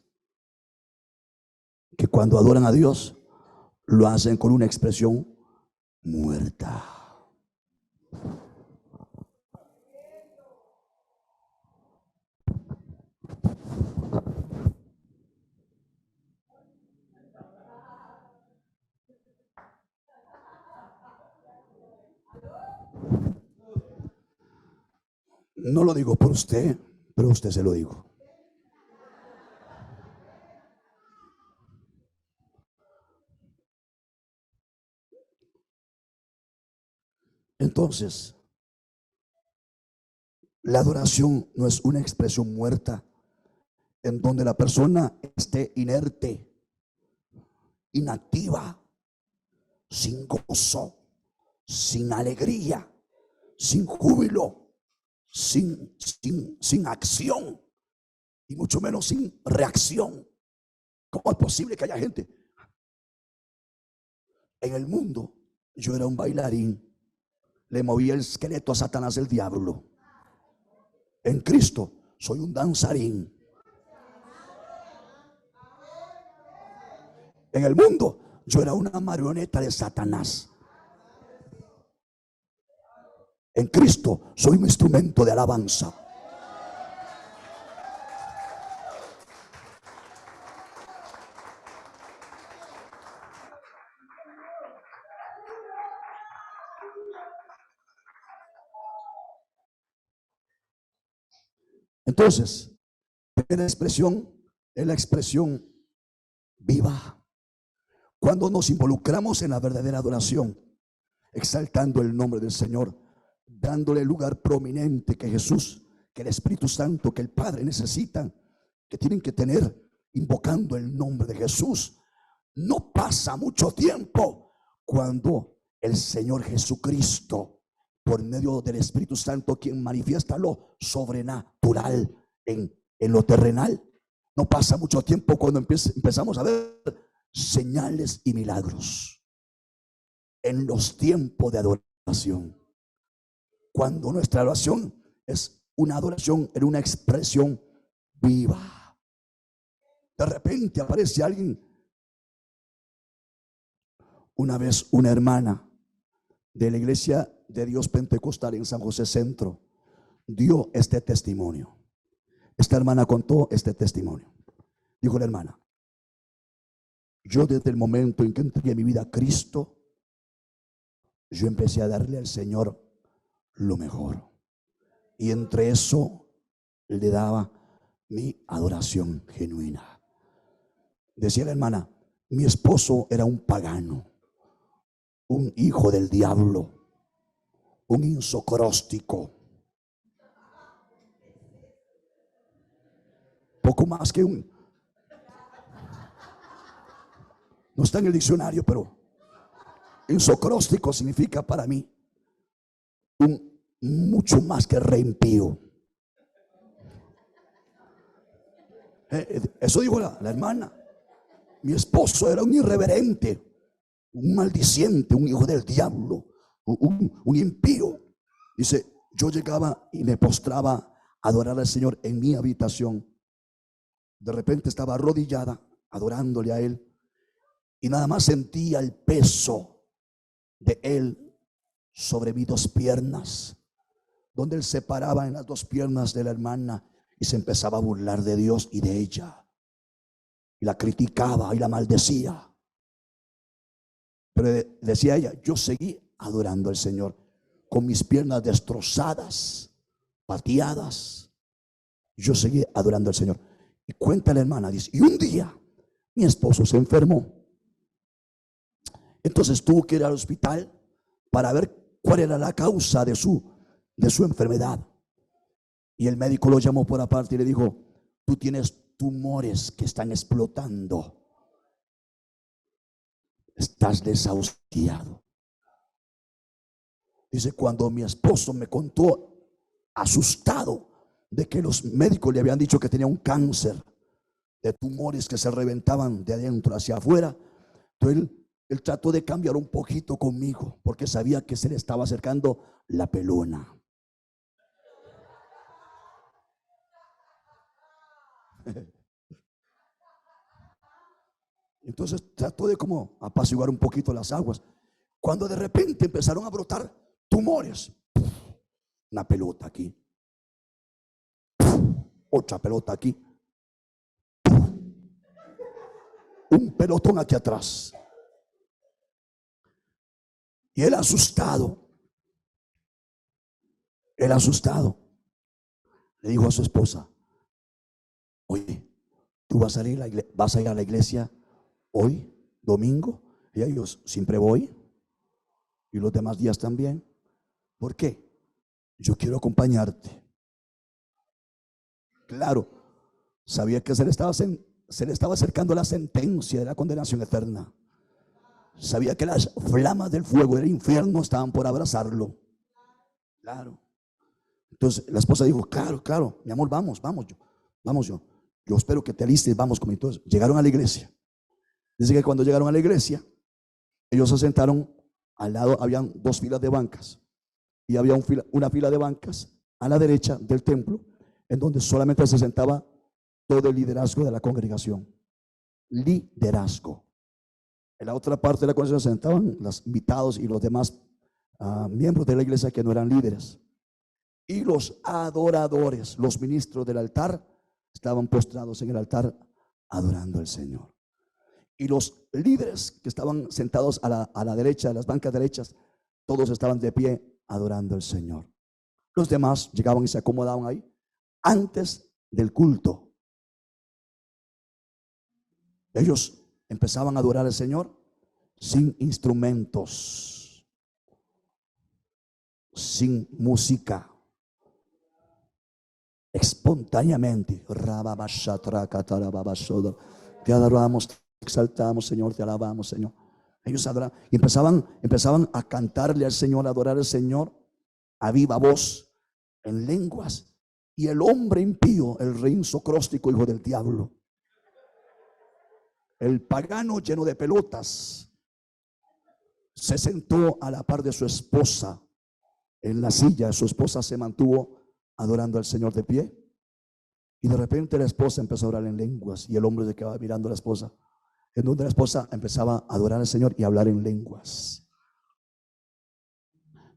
que cuando adoran a Dios lo hacen con una expresión muerta? No lo digo por usted, pero a usted se lo digo. Entonces, la adoración no es una expresión muerta en donde la persona esté inerte, inactiva, sin gozo, sin alegría, sin júbilo, sin acción y mucho menos sin reacción. ¿Cómo es posible que haya gente? En el mundo yo era un bailarín, le movía el esqueleto a Satanás el diablo. En Cristo soy un danzarín. En el mundo yo era una marioneta de Satanás. En Cristo soy un instrumento de alabanza. Entonces, la expresión es la expresión viva. Cuando nos involucramos en la verdadera adoración, exaltando el nombre del Señor, dándole el lugar prominente que Jesús, que el Espíritu Santo, que el Padre necesitan, que tienen que tener, invocando el nombre de Jesús. No pasa mucho tiempo cuando el Señor Jesucristo, por medio del Espíritu Santo, quien manifiesta lo sobrenatural en lo terrenal, no pasa mucho tiempo cuando empezamos a ver señales y milagros en los tiempos de adoración. Cuando nuestra adoración es una adoración en una expresión viva. De repente aparece alguien. Una vez una hermana de la Iglesia de Dios Pentecostal en San José Centro dio este testimonio. Esta hermana contó este testimonio. Dijo la hermana: yo desde el momento en que entregué mi vida a Cristo, yo empecé a darle al Señor lo mejor. Y entre eso le daba mi adoración genuina. Decía la hermana: mi esposo era un pagano, un hijo del diablo, un insocróstico, poco más que un, no está en el diccionario, pero insocróstico significa para mí un mucho más que reimpío. Eso dijo la hermana. Mi esposo era un irreverente, un maldiciente, un hijo del diablo, un impío. Dice: yo llegaba y me postraba a adorar al Señor en mi habitación. De repente estaba arrodillada adorándole a Él, y nada más sentía el peso de Él sobre mis dos piernas, donde Él se paraba en las dos piernas de la hermana y se empezaba a burlar de Dios y de ella, y la criticaba y la maldecía. Pero decía ella: yo seguí adorando al Señor con mis piernas destrozadas, pateadas. Yo seguí adorando al Señor. Y cuenta la hermana, dice: y un día Mi esposo se enfermó. Entonces tuvo que ir al hospital para ver cuál era la causa de su enfermedad. Y el médico lo llamó por aparte y le dijo: tú tienes tumores que están explotando. Estás desahuciado. Dice, cuando mi esposo me contó, asustado, de que los médicos le habían dicho que tenía un cáncer de tumores que se reventaban de adentro hacia afuera, entonces él trató de cambiar un poquito conmigo, porque sabía que se le estaba acercando la pelona. Entonces trató de como apaciguar un poquito las aguas, cuando de repente empezaron a brotar tumores. Una pelota aquí, otra pelota aquí, un pelotón aquí atrás. Y él asustado, le dijo a su esposa: oye, ¿tú vas a ir a la iglesia hoy, domingo? Y ellos: siempre voy, y los demás días también. ¿Por qué? Yo quiero acompañarte. Claro, sabía que se le estaba acercando la sentencia de la condenación eterna. Sabía que las flamas del fuego del infierno estaban por abrazarlo. Claro. Entonces la esposa dijo: claro, mi amor, vamos yo espero que te alistes, vamos conmigo. Entonces llegaron a la iglesia. Dice que cuando llegaron a la iglesia, ellos se sentaron al lado, habían dos filas de bancas, y había una fila de bancas a la derecha del templo, en donde solamente se sentaba todo el liderazgo de la congregación. Liderazgo. En la otra parte de la congregación se sentaban los invitados y los demás miembros de la iglesia que no eran líderes. Y los adoradores, los ministros del altar, estaban postrados en el altar adorando al Señor. Y los líderes que estaban sentados a la derecha, de las bancas derechas, todos estaban de pie adorando al Señor. Los demás llegaban y se acomodaban ahí antes del culto. Ellos empezaban a adorar al Señor sin instrumentos, sin música, espontáneamente. Te adoramos, te exaltamos, Señor, te alabamos, Señor. Ellos adoraban y empezaban a cantarle al Señor, a adorar al Señor a viva voz, en lenguas. Y el hombre impío, el rey socróstico, hijo del diablo, el pagano lleno de pelotas, se sentó a la par de su esposa en la silla. Su esposa se mantuvo adorando al Señor de pie. Y de repente la esposa empezó a orar en lenguas, y el hombre se quedaba mirando a la esposa, en donde la esposa empezaba a adorar al Señor y a hablar en lenguas.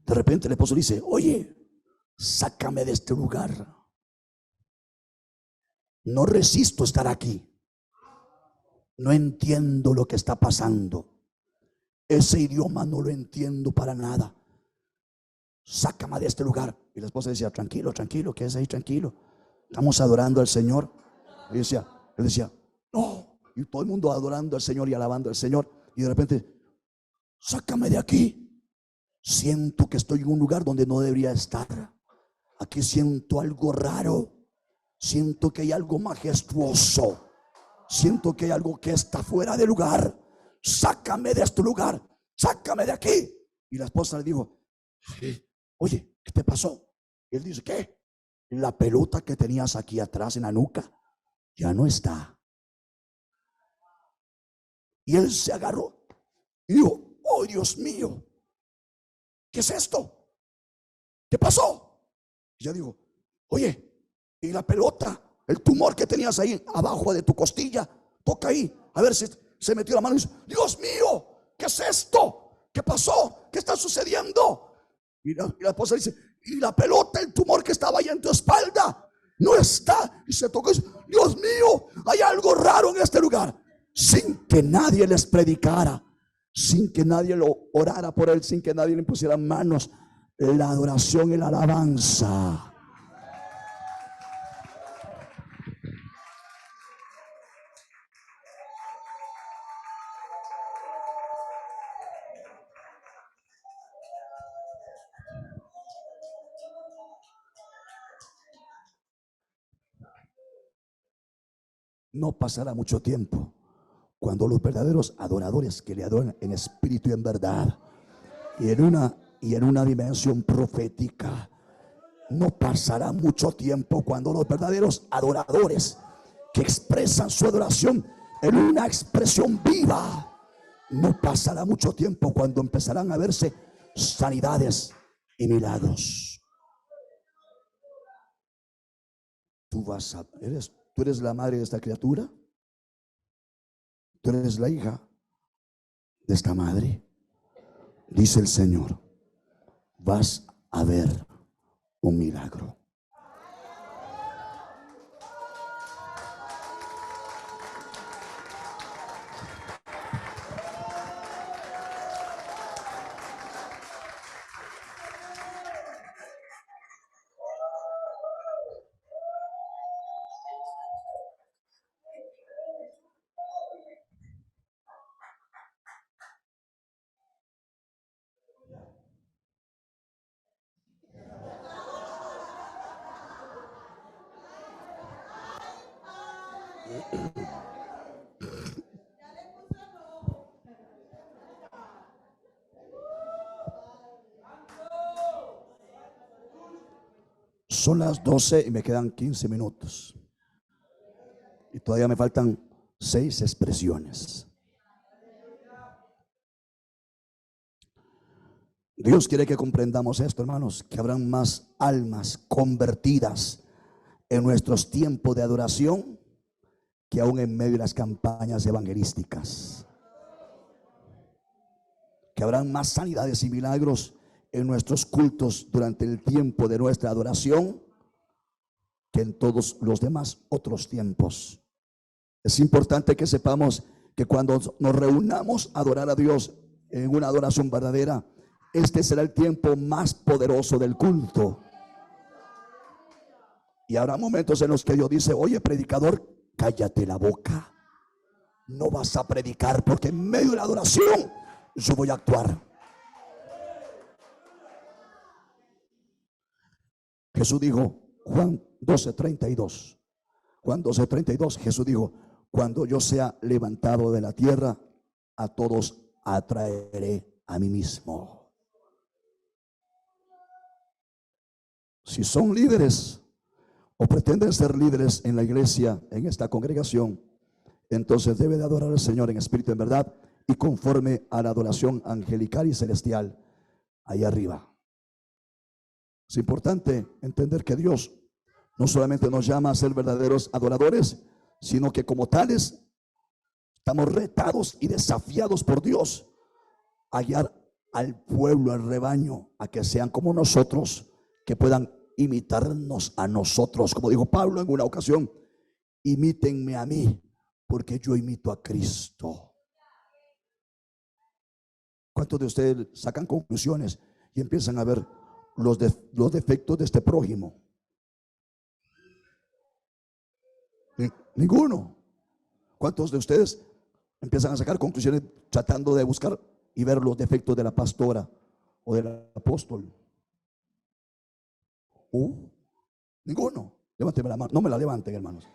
De repente el esposo dice: oye, sácame de este lugar. No resisto estar aquí. No entiendo lo que está pasando. Ese idioma no lo entiendo para nada. Sácame de este lugar. Y la esposa decía: tranquilo, ¿qué es ahí? Tranquilo, estamos adorando al Señor. Él decía: no. Y todo el mundo adorando al Señor y alabando al Señor. Y de repente: sácame de aquí. Siento que estoy en un lugar donde no debería estar. Aquí siento algo raro. Siento que hay algo majestuoso. Siento que hay algo que está fuera de lugar. Sácame de este lugar. Sácame de aquí. Y la esposa le dijo: oye, ¿qué te pasó? Y él dice: ¿qué? La pelota que tenías aquí atrás en la nuca ya no está. Y él se agarró y dijo: oh, Dios mío, ¿qué es esto? ¿Qué pasó? Y yo digo: oye, y la pelota, el tumor que tenías ahí abajo de tu costilla, toca ahí, a ver si se metió la mano. Y dice: Dios mío, ¿qué es esto? ¿Qué pasó? ¿Qué está sucediendo? Y la esposa dice: y la pelota, el tumor que estaba ahí en tu espalda, no está. Y se tocó y dice: Dios mío, hay algo raro en este lugar. Sin que nadie les predicara, sin que nadie lo orara por él, sin que nadie le pusiera manos, la adoración y la alabanza. No pasará mucho tiempo cuando los verdaderos adoradores que le adoran en espíritu y en verdad y en una dimensión profética, no pasará mucho tiempo cuando los verdaderos adoradores que expresan su adoración en una expresión viva, no pasará mucho tiempo cuando empezarán a verse sanidades y milagros. Tú eres la madre de esta criatura, tú eres la hija de esta madre. Dice el Señor, vas a ver un milagro. Son las 12 y me quedan 15 minutos. Y todavía me faltan 6 expresiones. Dios quiere que comprendamos esto, hermanos, que habrán más almas convertidas en nuestros tiempos de adoración que aún en medio de las campañas evangelísticas. Que habrán más sanidades y milagros en nuestros cultos durante el tiempo de nuestra adoración que en todos los demás otros tiempos. Es importante que sepamos que cuando nos reunamos a adorar a Dios en una adoración verdadera, este será el tiempo más poderoso del culto. Y habrá momentos en los que Dios dice: oye, predicador, cállate la boca, no vas a predicar, porque en medio de la adoración yo voy a actuar. Jesús dijo, Juan 12:32, Juan 12:32, Jesús dijo: cuando yo sea levantado de la tierra, a todos atraeré a mí mismo. Si son líderes o pretenden ser líderes en la iglesia, en esta congregación, entonces debe de adorar al Señor en espíritu y en verdad, y conforme a la adoración angelical y celestial ahí arriba. Es importante entender que Dios no solamente nos llama a ser verdaderos adoradores, sino que como tales estamos retados y desafiados por Dios a guiar al pueblo, al rebaño, a que sean como nosotros, que puedan imitarnos a nosotros. Como dijo Pablo en una ocasión: imítenme a mí, porque yo imito a Cristo. ¿Cuántos de ustedes sacan conclusiones y empiezan a ver los defectos de este prójimo? Ninguno. ¿Cuántos de ustedes empiezan a sacar conclusiones tratando de buscar y ver los defectos de la pastora o del apóstol? Ninguno. Levánteme la mano. No me la levanten, hermanos.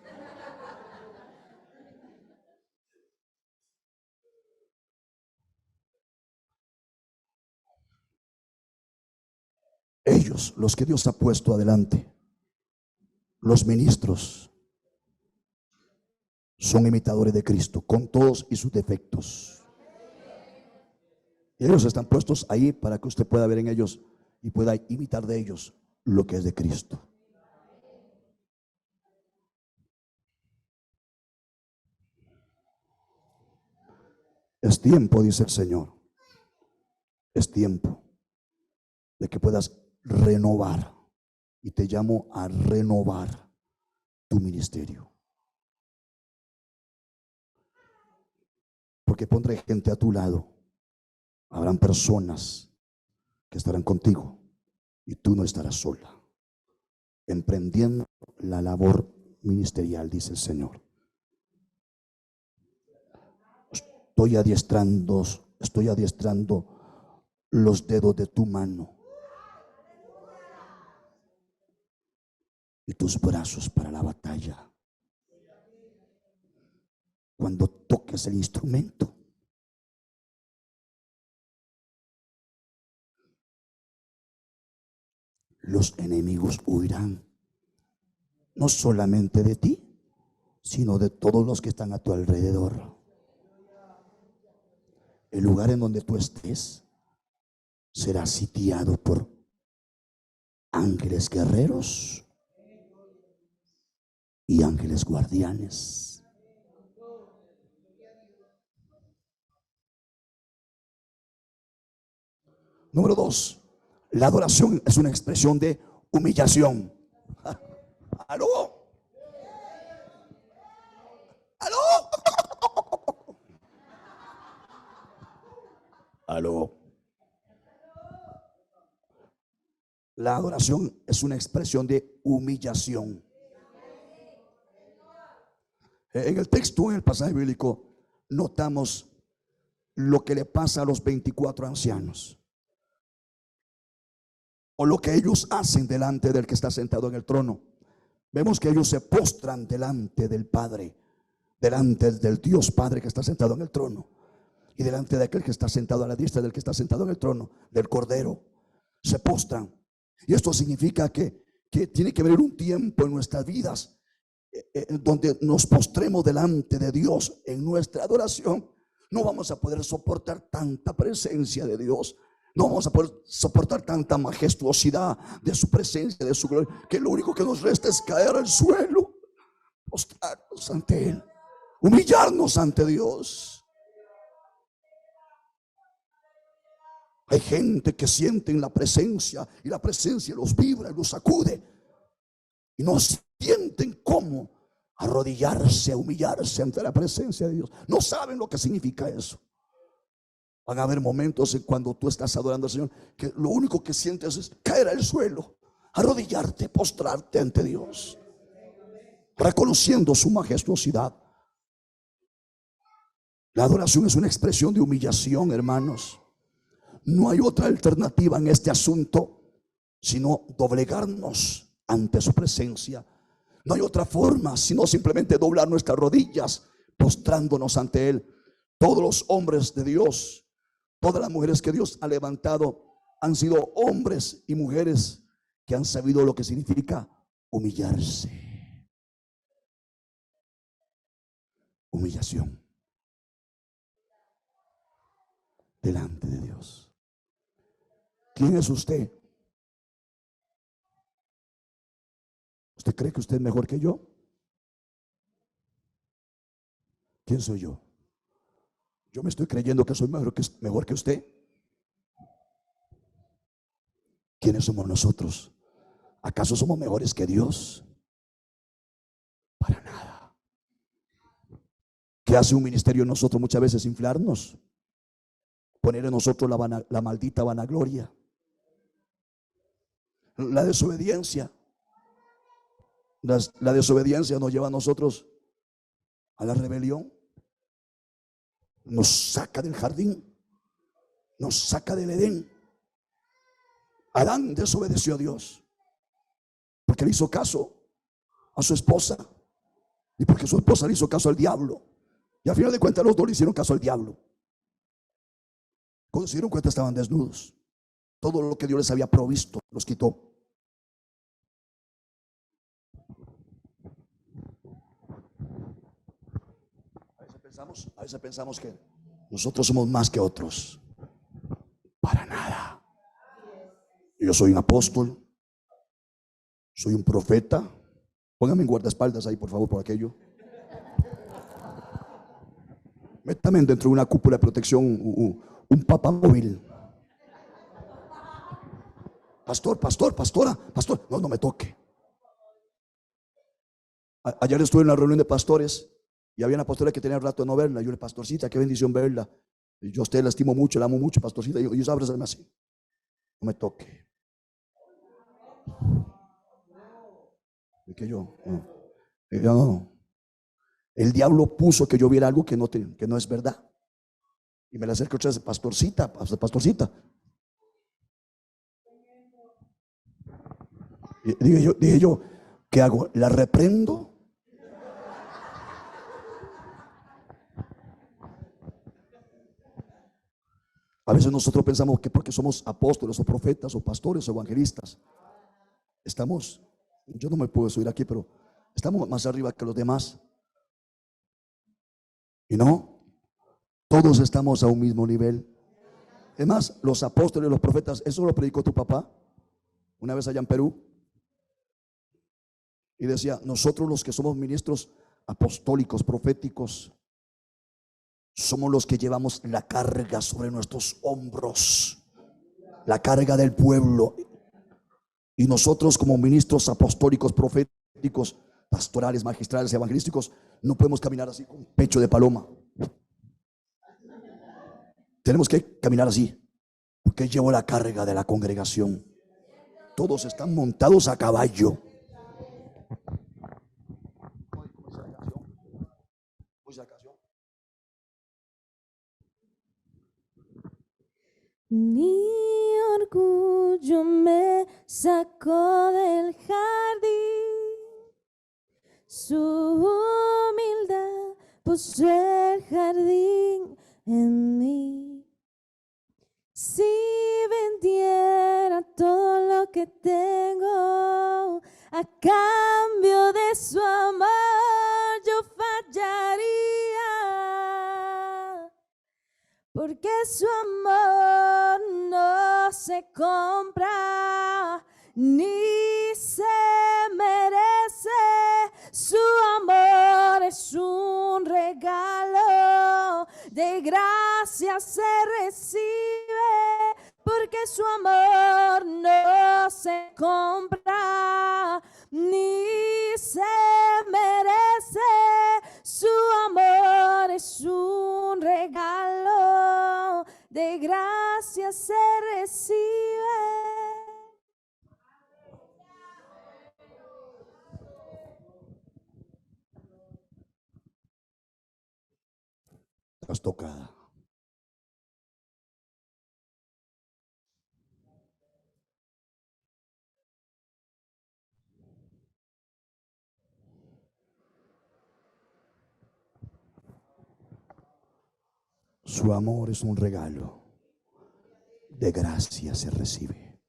Ellos, los que Dios ha puesto adelante, los ministros, son imitadores de Cristo, con todos y sus defectos. Y ellos están puestos ahí para que usted pueda ver en ellos y pueda imitar de ellos lo que es de Cristo. Es tiempo, dice el Señor, es tiempo de que puedas renovar, y te llamo a renovar tu ministerio. Porque pondré gente a tu lado. Habrán personas que estarán contigo y tú no estarás sola, emprendiendo la labor ministerial, dice el Señor. Estoy adiestrando los dedos de tu mano y tus brazos para la batalla. cuando toques el instrumento, los enemigos huirán, no solamente de ti, sino de todos los que están a tu alrededor. El lugar en donde tú estés será sitiado por ángeles guerreros y ángeles guardianes. Número 2, la adoración es una expresión de humillación. ¿Aló? ¿Aló? ¿Aló? La adoración es una expresión de humillación. En el texto, en el pasaje bíblico, notamos lo que le pasa a los 24 ancianos, o lo que ellos hacen delante del que está sentado en el trono. Vemos que ellos se postran delante del Padre, delante del Dios Padre que está sentado en el trono, y delante de aquel que está sentado a la diestra del que está sentado en el trono, del Cordero. Se postran. Y esto significa que tiene que haber un tiempo en nuestras vidas donde nos postremos delante de Dios en nuestra adoración. No vamos a poder soportar tanta presencia de Dios. No vamos a poder soportar tanta majestuosidad de su presencia, de su gloria, que lo único que nos resta es caer al suelo, postrarnos ante Él, humillarnos ante Dios. Hay gente que sienten la presencia y la presencia los vibra y los sacude, y no sienten cómo arrodillarse, humillarse ante la presencia de Dios. No saben lo que significa eso. Van a haber momentos en cuando tú estás adorando al Señor que lo único que sientes es caer al suelo, arrodillarte, postrarte ante Dios, reconociendo su majestuosidad. La adoración es una expresión de humillación, hermanos. No hay otra alternativa en este asunto sino doblegarnos ante su presencia. No hay otra forma sino simplemente doblar nuestras rodillas, postrándonos ante Él. Todos los hombres de Dios, todas las mujeres que Dios ha levantado, han sido hombres y mujeres que han sabido lo que significa humillarse. Humillación delante de Dios. ¿Quién es usted? ¿Usted cree que usted es mejor que yo? ¿Quién soy yo? ¿Yo me estoy creyendo que soy mejor que usted? ¿Quiénes somos nosotros? ¿Acaso somos mejores que Dios? Para nada. ¿Qué hace un ministerio en nosotros muchas veces? Inflarnos, poner en nosotros la maldita vanagloria, la desobediencia. La desobediencia nos lleva a nosotros a la rebelión, nos saca del jardín, nos saca del Edén. Adán desobedeció a Dios porque le hizo caso a su esposa y porque su esposa le hizo caso al diablo, y al final de cuentas los dos le hicieron caso al diablo. Cuando se dieron cuenta estaban desnudos. Todo lo que Dios les había provisto los quitó. A veces pensamos que nosotros somos más que otros. Para nada. Yo soy un apóstol, soy un profeta. Póngame en guardaespaldas ahí, por favor, por aquello. Métame dentro de una cúpula de protección, un papamóvil. Pastor, pastora, pastor. No me toque. Ayer estuve en la reunión de pastores y había una pastora que tenía rato de no verla. Yo le, pastorcita, qué bendición verla. Yo a usted la estimo mucho, la amo mucho, pastorcita. Y yo abrazarme así. No me toque. ¿Y que yo? No. El diablo puso que yo viera algo que no es verdad. Y me la acerco otra vez, pastorcita. Y dije yo, ¿qué hago? ¿La reprendo? A veces nosotros pensamos que porque somos apóstoles o profetas o pastores o evangelistas, estamos, yo no me puedo subir aquí, pero estamos más arriba que los demás. Y no, todos estamos a un mismo nivel. Es más, los apóstoles, los profetas, eso lo predicó tu papá una vez allá en Perú. Y decía, nosotros los que somos ministros apostólicos, proféticos, somos los que llevamos la carga sobre nuestros hombros, la carga del pueblo. Y nosotros como ministros apostólicos, proféticos, pastorales, magistrales, evangelísticos, no podemos caminar así con pecho de paloma. Tenemos que caminar así, porque llevo la carga de la congregación. Todos están montados a caballo. Mi orgullo me sacó del jardín, su humildad puso el jardín en mí. Si vendiera todo lo que tengo a cambio de su amor, yo fallaría, porque su amor no se compra ni se merece. Su amor es un regalo, de gracia se recibe, porque su amor no se compra ni se merece. Su amor es un regalo, de gracia se recibe. Estás tocada. Su amor es un regalo, de gracia se recibe.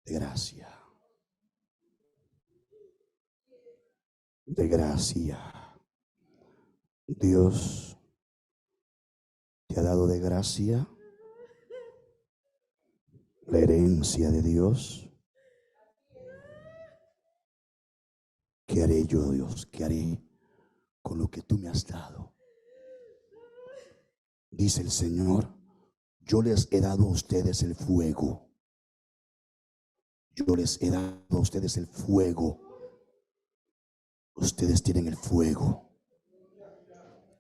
De gracia. De gracia. Dios te ha dado de gracia la herencia de Dios. ¿Qué haré yo, Dios? ¿Qué haré con lo que tú me has dado? Dice el Señor, yo les he dado a ustedes el fuego. Yo les he dado a ustedes el fuego. Ustedes tienen el fuego.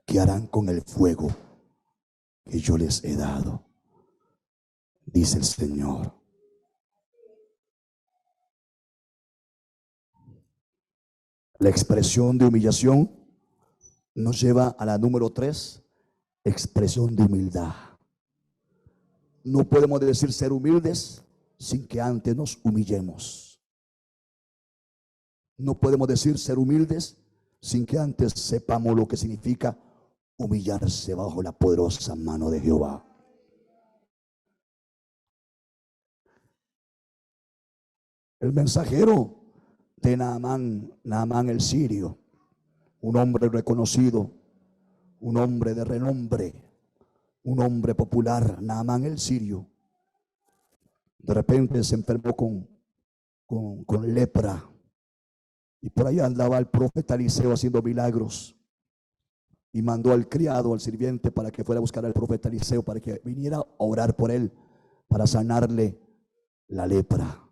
¿Qué harán con el fuego que yo les he dado? Dice el Señor. La expresión de humillación nos lleva a la número 3, expresión de humildad. No podemos decir ser humildes sin que antes nos humillemos. No podemos decir ser humildes sin que antes sepamos lo que significa humillarse bajo la poderosa mano de Jehová. El mensajero de Naamán el sirio, un hombre reconocido, un hombre de renombre, un hombre popular, Naamán el sirio, de repente se enfermó con lepra, y por ahí andaba el profeta Eliseo haciendo milagros, y mandó al criado, al sirviente, para que fuera a buscar al profeta Eliseo, para que viniera a orar por él, para sanarle la lepra.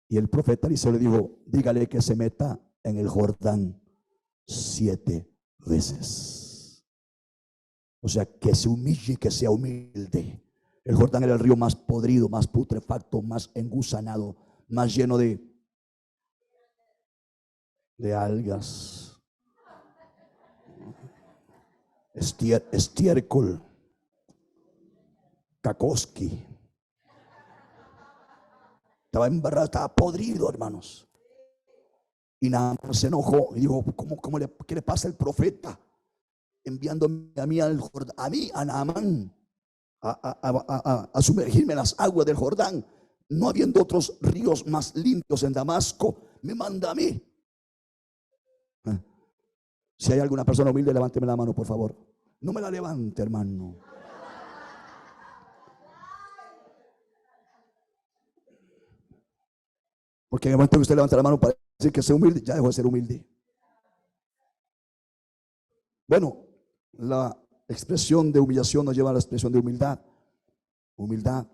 Y el profeta Eliseo le dijo, dígale que se meta en el Jordán 7 veces. O sea, que se humille, que sea humilde. El Jordán era el río más podrido, más putrefacto, más engusanado, más lleno de algas, estiércol, cacoski. Estaba embarrado, estaba podrido, hermanos. Y nada más se enojó y dijo, ¿qué le pasa al profeta? enviándome a mí al Jordán, a Naamán, a sumergirme en las aguas del Jordán, no habiendo otros ríos más limpios en Damasco, me manda a mí. Si hay alguna persona humilde, levánteme la mano, por favor. No me la levante, hermano. Porque en el momento que usted levanta la mano para decir que sea humilde, ya dejó de ser humilde. Bueno, la expresión de humillación nos lleva a la expresión de humildad. Humildad.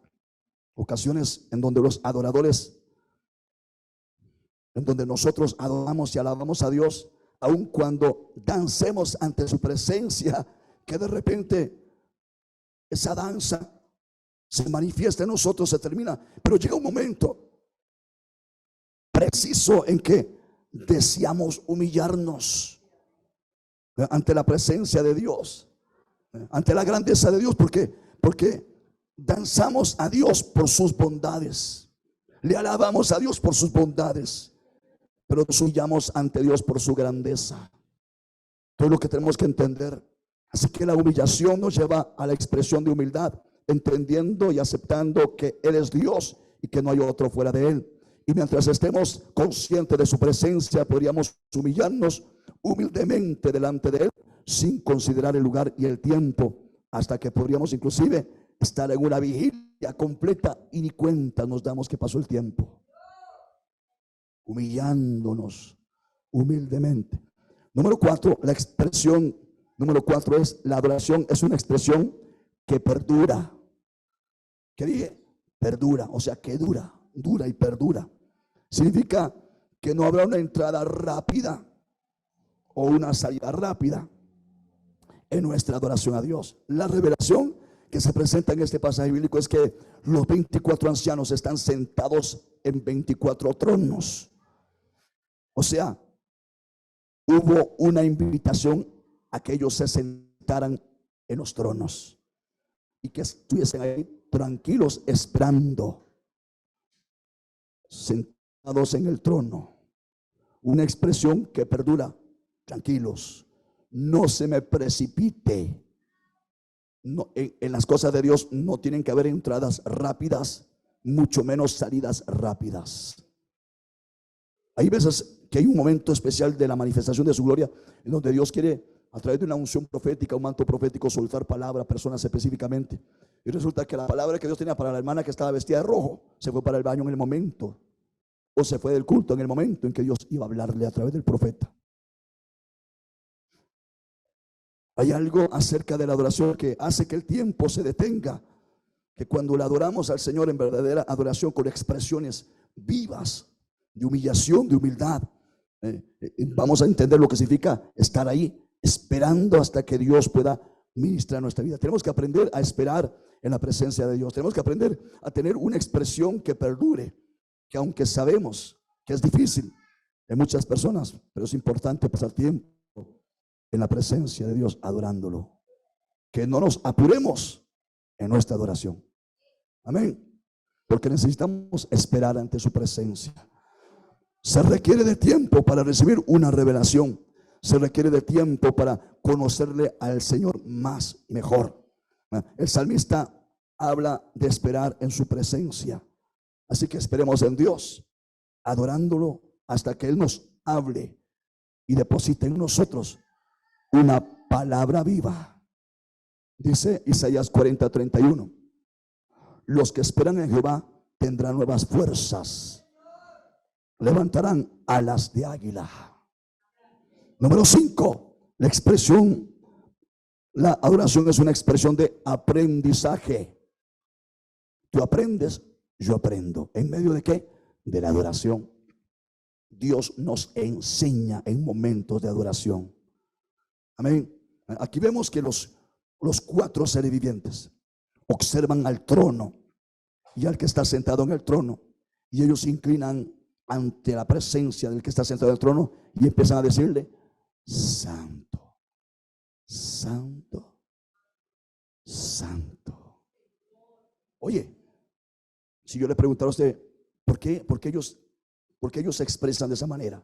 Ocasiones en donde los adoradores, en donde nosotros adoramos y alabamos a Dios, aun cuando dancemos ante su presencia, que de repente esa danza se manifiesta en nosotros, se termina, pero llega un momento preciso en que deseamos humillarnos ante la presencia de Dios, ante la grandeza de Dios. ¿Por qué? Porque danzamos a Dios por sus bondades, le alabamos a Dios por sus bondades, pero nos humillamos ante Dios por su grandeza. Todo lo que tenemos que entender. Así que la humillación nos lleva a la expresión de humildad, entendiendo y aceptando que Él es Dios y que no hay otro fuera de Él. Y mientras estemos conscientes de su presencia, podríamos humillarnos humildemente delante de Él, sin considerar el lugar y el tiempo, hasta que podríamos inclusive estar en una vigilia completa y ni cuenta nos damos que pasó el tiempo. Humillándonos humildemente. Número 4, la expresión número 4 es la adoración. Es una expresión que perdura. ¿Qué dije? Perdura, o sea que dura y perdura. Significa que no habrá una entrada rápida o una salida rápida en nuestra adoración a Dios. La revelación que se presenta en este pasaje bíblico es que los 24 ancianos están sentados en 24 tronos. O sea, hubo una invitación a que ellos se sentaran en los tronos y que estuviesen ahí tranquilos esperando, sentados en el trono. Una expresión que perdura. Tranquilos, no se me precipite. No, en las cosas de Dios no tienen que haber entradas rápidas, mucho menos salidas rápidas. Hay veces que hay un momento especial de la manifestación de su gloria en donde Dios quiere, a través de una unción profética, un manto profético, soltar palabra a personas específicamente. Y resulta que la palabra que Dios tenía para la hermana que estaba vestida de rojo se fue para el baño en el momento, o se fue del culto en el momento en que Dios iba a hablarle a través del profeta. Hay algo acerca de la adoración que hace que el tiempo se detenga, que cuando le adoramos al Señor en verdadera adoración con expresiones vivas de humillación, de humildad, vamos a entender lo que significa estar ahí esperando hasta que Dios pueda ministrar nuestra vida. Tenemos que aprender a esperar en la presencia de Dios. Tenemos que aprender a tener una expresión que perdure, que aunque sabemos que es difícil en muchas personas, pero es importante pasar tiempo en la presencia de Dios adorándolo. Que no nos apuremos en nuestra adoración. Amén. Porque necesitamos esperar ante su presencia. Se requiere de tiempo para recibir una revelación. Se requiere de tiempo para conocerle al Señor más y mejor. El salmista habla de esperar en su presencia. Así que esperemos en Dios, adorándolo hasta que Él nos hable y deposite en nosotros una palabra viva. Dice Isaías 40:31. Los que esperan en Jehová tendrán nuevas fuerzas, levantarán alas de águila. Número 5, la expresión, la adoración es una expresión de aprendizaje. Tú aprendes, yo aprendo. ¿En medio de qué? De la adoración. Dios nos enseña en momentos de adoración. Amén. Aquí vemos que los 4 seres vivientes observan al trono y al que está sentado en el trono, y ellos se inclinan ante la presencia del que está sentado en el trono y empiezan a decirle: Santo, Santo, Santo. Oye, si yo le preguntara a usted, ¿por qué ellos se expresan de esa manera?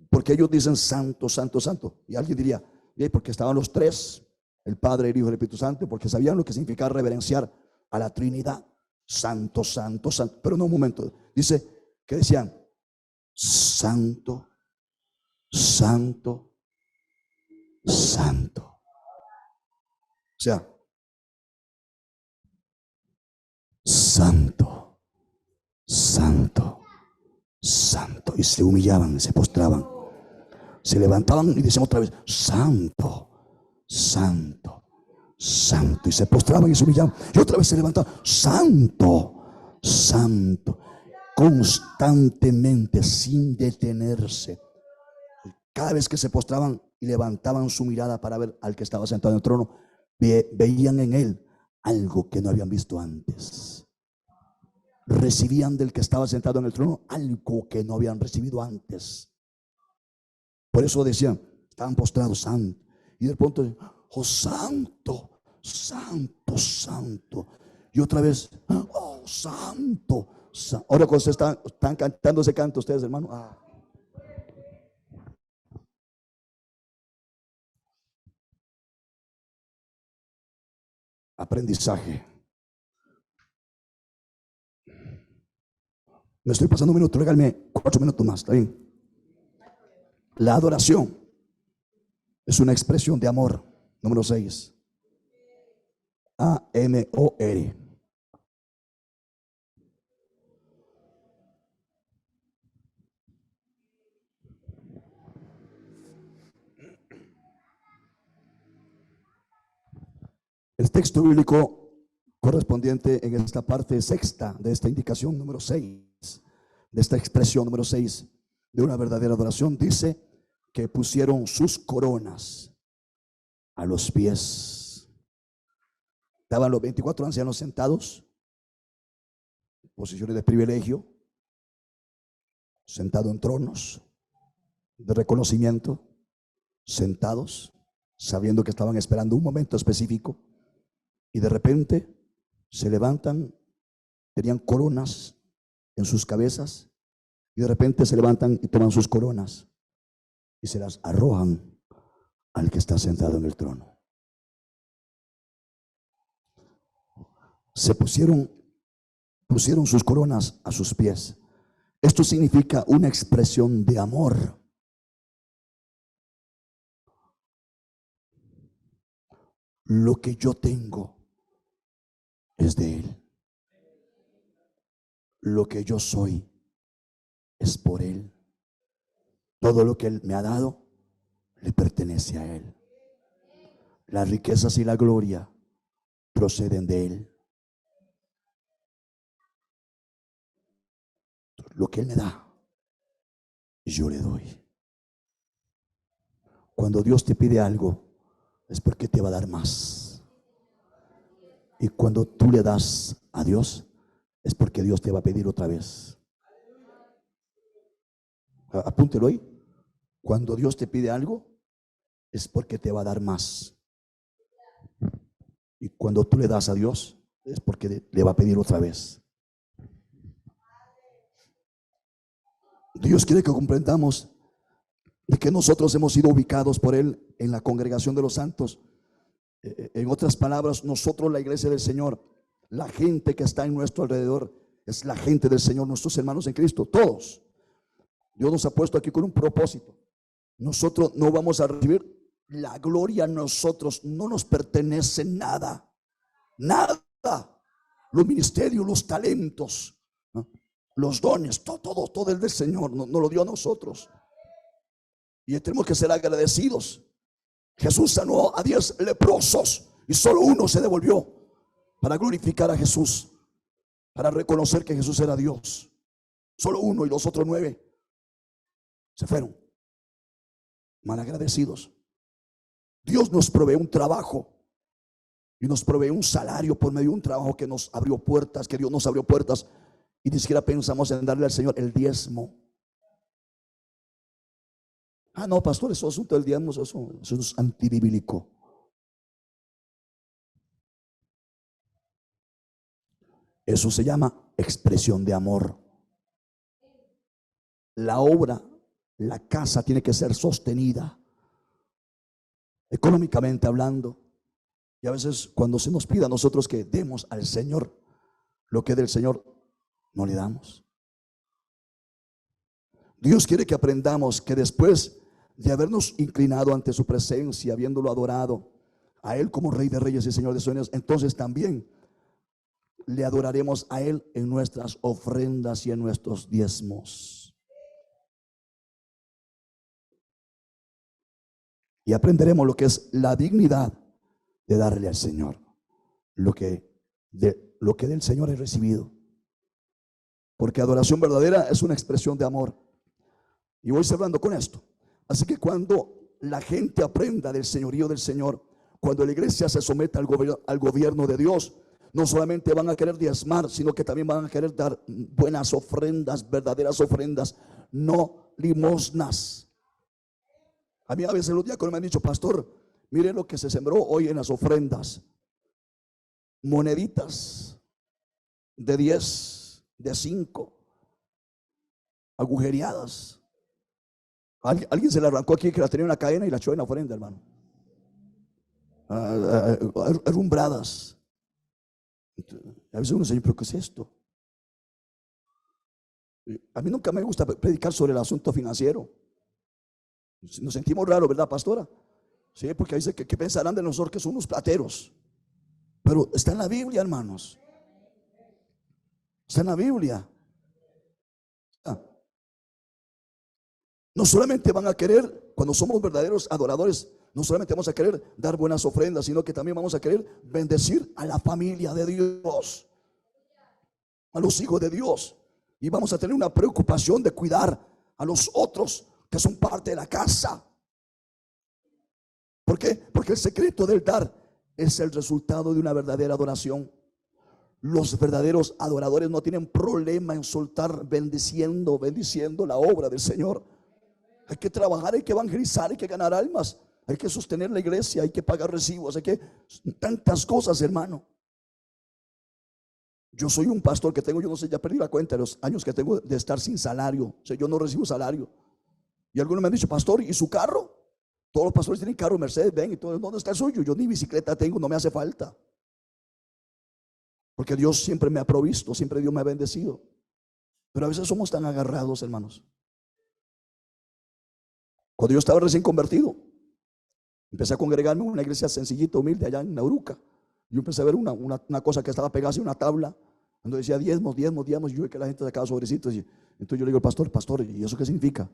¿Por qué ellos dicen santo, santo, santo? Y alguien diría: Y porque estaban los tres, el Padre, el Hijo y el Espíritu Santo, porque sabían lo que significaba reverenciar a la Trinidad. Santo, santo, santo. Pero no, un momento. Dice que decían: santo, santo, santo. O sea, santo, santo, santo. Y se humillaban, se postraban, se levantaban y decían otra vez: santo, santo, santo. Y se postraban y se humillaban y otra vez se levantaban: santo, santo. Constantemente, sin detenerse. Cada vez que se postraban y levantaban su mirada para ver al que estaba sentado en el trono, veían en él algo que no habían visto antes. Recibían del que estaba sentado en el trono algo que no habían recibido antes. Por eso decían, estaban postrados: santo. Y de pronto: oh, santo, santo, santo. Y otra vez: oh, santo. Ahora cuando se están cantando ese canto ustedes, hermano, aprendizaje. Me estoy pasando un minuto, regálame 4 minutos más, ¿está bien? La adoración es una expresión de amor. Número 6. A-M-O-R. El texto bíblico correspondiente en esta parte sexta de esta indicación número 6, de esta expresión número 6 de una verdadera adoración, dice que pusieron sus coronas a los pies. Estaban los 24 ancianos sentados, posiciones de privilegio, sentados en tronos de reconocimiento, sentados, sabiendo que estaban esperando un momento específico. Y de repente se levantan, tenían coronas en sus cabezas, y de repente se levantan y toman sus coronas y se las arrojan al que está sentado en el trono. Se pusieron sus coronas a sus pies. Esto significa una expresión de amor. Lo que yo tengo es de Él. Lo que yo soy es por Él. Todo lo que Él me ha dado le pertenece a Él. Las riquezas y la gloria proceden de Él. Lo que Él me da, yo le doy. Cuando Dios te pide algo, es porque te va a dar más. Y cuando tú le das a Dios, es porque Dios te va a pedir otra vez. Apúntelo ahí. Cuando Dios te pide algo, es porque te va a dar más. Y cuando tú le das a Dios, es porque le va a pedir otra vez. Dios quiere que comprendamos de que nosotros hemos sido ubicados por Él en la congregación de los santos. En otras palabras, nosotros, la iglesia del Señor, la gente que está en nuestro alrededor, es la gente del Señor, nuestros hermanos en Cristo, todos. Dios nos ha puesto aquí con un propósito. Nosotros no vamos a recibir la gloria, a nosotros no nos pertenece nada, nada. Los ministerios, los talentos, ¿no?, los dones, todo es del Señor, nos lo dio a nosotros. Y tenemos que ser agradecidos. Jesús sanó a 10 leprosos y solo uno se devolvió para glorificar a Jesús, para reconocer que Jesús era Dios. Solo uno, y los otros 9 se fueron malagradecidos. Dios nos provee un trabajo y nos provee un salario por medio de un trabajo que nos abrió puertas, que Dios nos abrió puertas, y ni siquiera pensamos en darle al Señor el diezmo. No, pastor, eso asunto del diezmo, eso es antibíblico. Eso se llama expresión de amor. La obra, la casa tiene que ser sostenida económicamente hablando. Y a veces cuando se nos pide a nosotros que demos al Señor lo que es del Señor, no le damos. Dios quiere que aprendamos que después de habernos inclinado ante su presencia, habiéndolo adorado a Él como Rey de Reyes y Señor de Señores, entonces también le adoraremos a Él en nuestras ofrendas y en nuestros diezmos. Y aprenderemos lo que es la dignidad de darle al Señor lo que del Señor he recibido. Porque adoración verdadera es una expresión de amor. Y voy cerrando con esto. Así que cuando la gente aprenda del señorío del Señor, cuando la iglesia se someta al gobierno de Dios, no solamente van a querer diezmar, sino que también van a querer dar buenas ofrendas, verdaderas ofrendas, no limosnas. A mí a veces los diáconos me han dicho: pastor, mire lo que se sembró hoy en las ofrendas. Moneditas de 10, de 5, agujereadas. Alguien se le arrancó aquí, que la tenía en una cadena y la echó en la ofrenda, hermano. Herrumbradas. A veces uno dice: ¿pero qué es esto? A mí nunca me gusta predicar sobre el asunto financiero. Nos sentimos raros, ¿verdad, pastora? Sí, porque dice que pensarán de nosotros que somos plateros. Pero está en la Biblia, hermanos. Está en la Biblia. No solamente van a querer, cuando somos verdaderos adoradores, no solamente vamos a querer dar buenas ofrendas, sino que también vamos a querer bendecir a la familia de Dios, a los hijos de Dios. Y vamos a tener una preocupación de cuidar a los otros que son parte de la casa. ¿Por qué? Porque el secreto del dar es el resultado de una verdadera adoración. Los verdaderos adoradores no tienen problema en soltar bendiciendo la obra del Señor. Hay que trabajar, hay que evangelizar, hay que ganar almas, hay que sostener la iglesia, hay que pagar recibos, hay que tantas cosas, hermano. Yo soy un pastor que tengo, yo no sé, ya perdí la cuenta de los años que tengo de estar sin salario. O sea, yo no recibo salario. Y algunos me han dicho: pastor, ¿y su carro? Todos los pastores tienen carro, Mercedes, ven y todo. ¿Dónde está el suyo? Yo ni bicicleta tengo, no me hace falta. Porque Dios siempre me ha provisto, siempre Dios me ha bendecido. Pero a veces somos tan agarrados, hermanos. Cuando yo estaba recién convertido, empecé a congregarme en una iglesia sencillita, humilde, allá en Nauruca. Yo empecé a ver una cosa que estaba pegada en una tabla, donde decía diezmos. Y yo vi que la gente sacaba sobrecitos. Y entonces yo le digo al pastor, ¿y eso qué significa?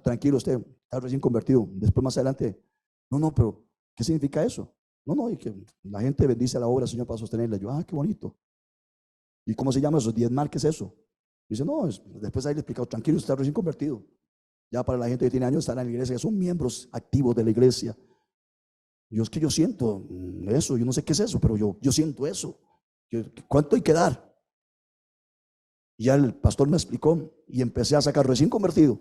Tranquilo, usted está recién convertido. Después, más adelante, no, pero ¿qué significa eso? No, y que la gente bendice la obra del Señor para sostenerla. Yo, qué bonito. ¿Y cómo se llama eso? Diezmar, ¿qué es eso? Dice: no, después ahí le he explicado: tranquilo, usted está recién convertido. Ya para la gente que tiene años estar en la iglesia, que son miembros activos de la iglesia. Es que yo siento eso, yo no sé qué es eso, pero yo siento eso. ¿Cuánto hay que dar? Y ya el pastor me explicó y empecé a sacar, recién convertido,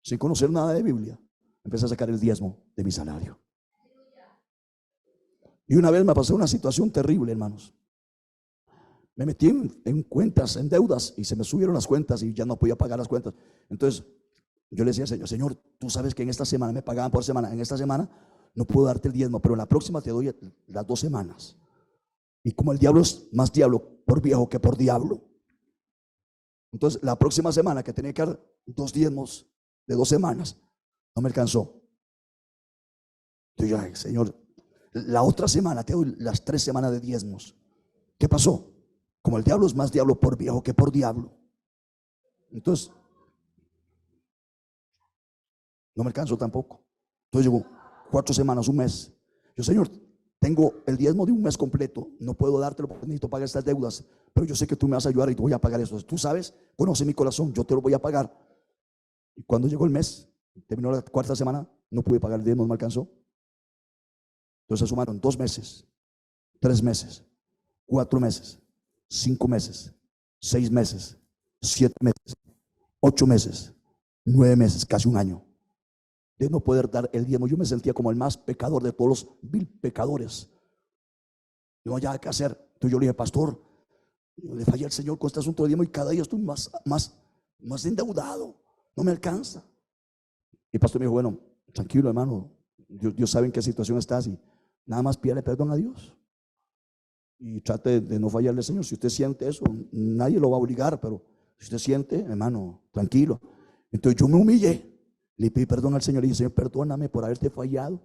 sin conocer nada de Biblia, empecé a sacar el diezmo de mi salario. Y una vez me pasó una situación terrible, hermanos. Me metí en cuentas, en deudas, y se me subieron las cuentas y ya no podía pagar las cuentas. Entonces yo le decía al Señor: Señor, tú sabes que en esta semana me pagaban por semana, en esta semana no puedo darte el diezmo, pero en la próxima te doy las 2 semanas. Y como el diablo es más diablo por viejo que por diablo, entonces la próxima semana que tenía que dar 2 diezmos de 2 semanas, no me alcanzó. Entonces yo: Señor, la otra semana te doy las 3 semanas de diezmos. ¿Qué pasó? Como el diablo es más diablo por viejo que por diablo, entonces no me alcanzó tampoco. Entonces llegó 4 semanas, un mes. Yo: Señor, tengo el diezmo de un mes completo, no puedo dártelo porque necesito pagar estas deudas, pero yo sé que tú me vas a ayudar y te voy a pagar eso. Tú sabes, conoce mi corazón, yo te lo voy a pagar. Y cuando llegó el mes, terminó la 4ª semana, no pude pagar el diezmo, no me alcanzó. Entonces sumaron 2 meses, 3 meses, 4 meses, 5 meses, 6 meses, 7 meses, 8 meses, 9 meses, casi un año de no poder dar el diezmo. Yo me sentía como el más pecador de todos los vil pecadores. No, ya qué hacer. Entonces yo le dije: pastor, yo le fallé al Señor con este asunto del diezmo y cada día estoy más endeudado, no me alcanza. Y el pastor me dijo: bueno, tranquilo, hermano, Dios sabe en qué situación estás y nada más pídale perdón a Dios. Y trate de no fallarle al Señor. Si usted siente eso, nadie lo va a obligar, pero si usted siente, hermano, tranquilo. Entonces yo me humillé, le pedí perdón al Señor y dije: Señor, perdóname por haberte fallado.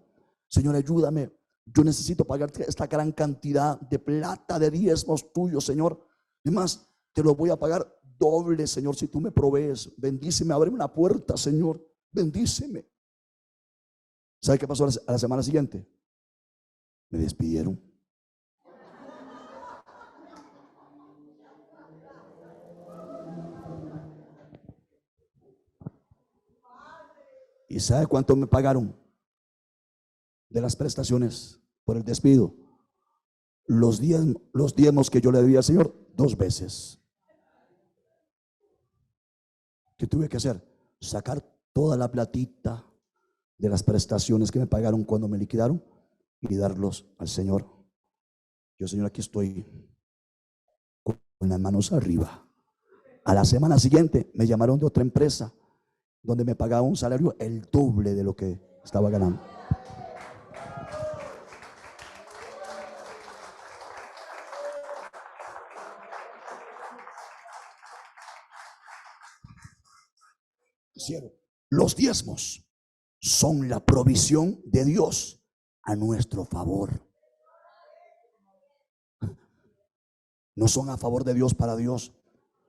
Señor, ayúdame. Yo necesito pagarte esta gran cantidad de plata, de diezmos tuyos, Señor. Es más, te lo voy a pagar doble, Señor, si tú me provees. Bendíceme, ábreme una puerta, Señor. Bendíceme. ¿Sabe qué pasó a la semana siguiente? Me despidieron. ¿Y sabe cuánto me pagaron de las prestaciones por el despido? Los diezmos que yo le debía al Señor 2 veces. ¿Qué tuve que hacer? Sacar toda la platita de las prestaciones que me pagaron cuando me liquidaron y darlos al Señor. Yo: Señor, aquí estoy con las manos arriba. A la semana siguiente me llamaron de otra empresa donde me pagaba un salario el doble de lo que estaba ganando. Los diezmos son la provisión de Dios a nuestro favor. No son a favor de Dios para Dios,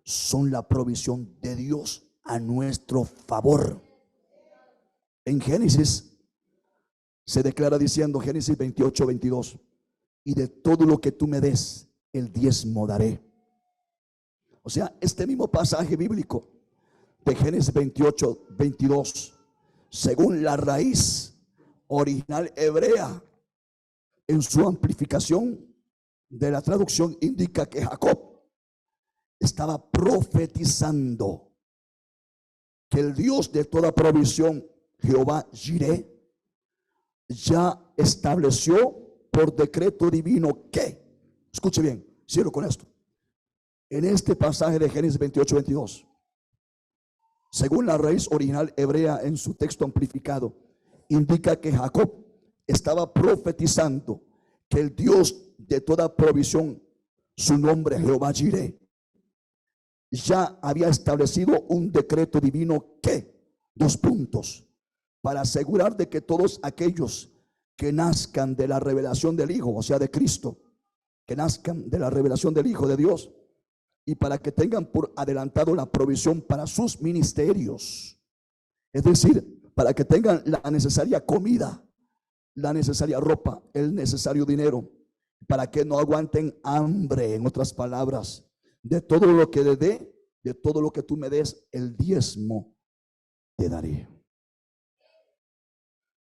son la provisión de Dios a nuestro favor. En Génesis se declara diciendo, Génesis 28:22, y de todo lo que tú me des, el diezmo daré. O sea, este mismo pasaje bíblico de Génesis 28:22, según la raíz original hebrea, en su amplificación de la traducción, indica que Jacob estaba profetizando que el Dios de toda provisión, Jehová Jireh, ya estableció por decreto divino que, escuche bien, cierro con esto, en este pasaje de Génesis 28:22, según la raíz original hebrea en su texto amplificado, indica que Jacob estaba profetizando que el Dios de toda provisión, su nombre Jehová Jireh, ya había establecido un decreto divino que, 2 puntos, para asegurar de que todos aquellos que nazcan de la revelación del Hijo, o sea de Cristo, que nazcan de la revelación del Hijo de Dios, y para que tengan por adelantado la provisión para sus ministerios, es decir, para que tengan la necesaria comida, la necesaria ropa, el necesario dinero, para que no aguanten hambre. En otras palabras, de todo lo que le dé, de todo lo que tú me des, el diezmo te daré.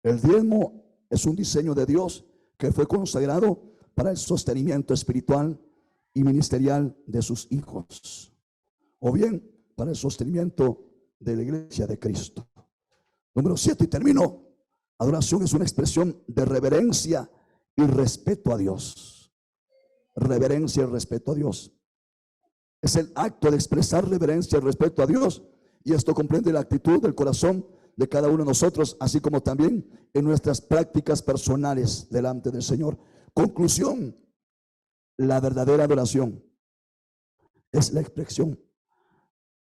El diezmo es un diseño de Dios que fue consagrado para el sostenimiento espiritual y ministerial de sus hijos, o bien para el sostenimiento de la iglesia de Cristo. Número 7, y termino. Adoración es una expresión de reverencia y respeto a Dios. Reverencia y respeto a Dios. Es el acto de expresar reverencia y respeto a Dios, y esto comprende la actitud del corazón de cada uno de nosotros, así como también en nuestras prácticas personales delante del Señor. Conclusión: la verdadera adoración es la expresión,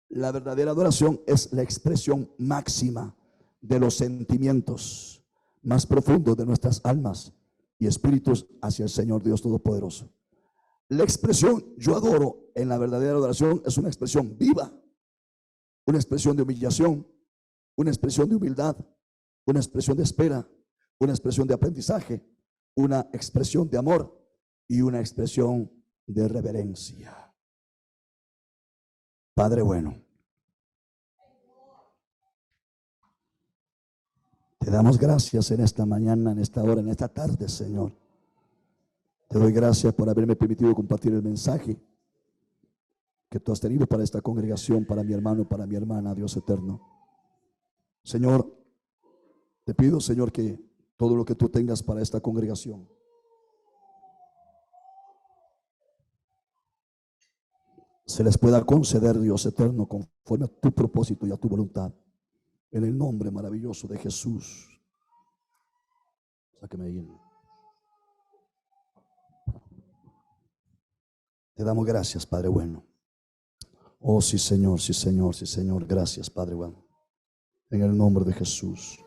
la verdadera adoración es la expresión máxima de los sentimientos más profundos de nuestras almas y espíritus hacia el Señor Dios Todopoderoso. La expresión yo adoro en la verdadera adoración es una expresión viva, una expresión de humillación, una expresión de humildad, una expresión de espera, una expresión de aprendizaje, una expresión de amor y una expresión de reverencia. Padre bueno, te damos gracias en esta mañana, en esta hora, en esta tarde, Señor. Te doy gracias por haberme permitido compartir el mensaje que tú has tenido para esta congregación, para mi hermano, para mi hermana, Dios eterno. Señor, te pido, Señor, que todo lo que tú tengas para esta congregación se les pueda conceder, Dios eterno, conforme a tu propósito y a tu voluntad. En el nombre maravilloso de Jesús. Sáqueme ahí. Te damos gracias, Padre bueno. Oh, sí, Señor, sí, Señor, sí, Señor. Gracias, Padre bueno. En el nombre de Jesús.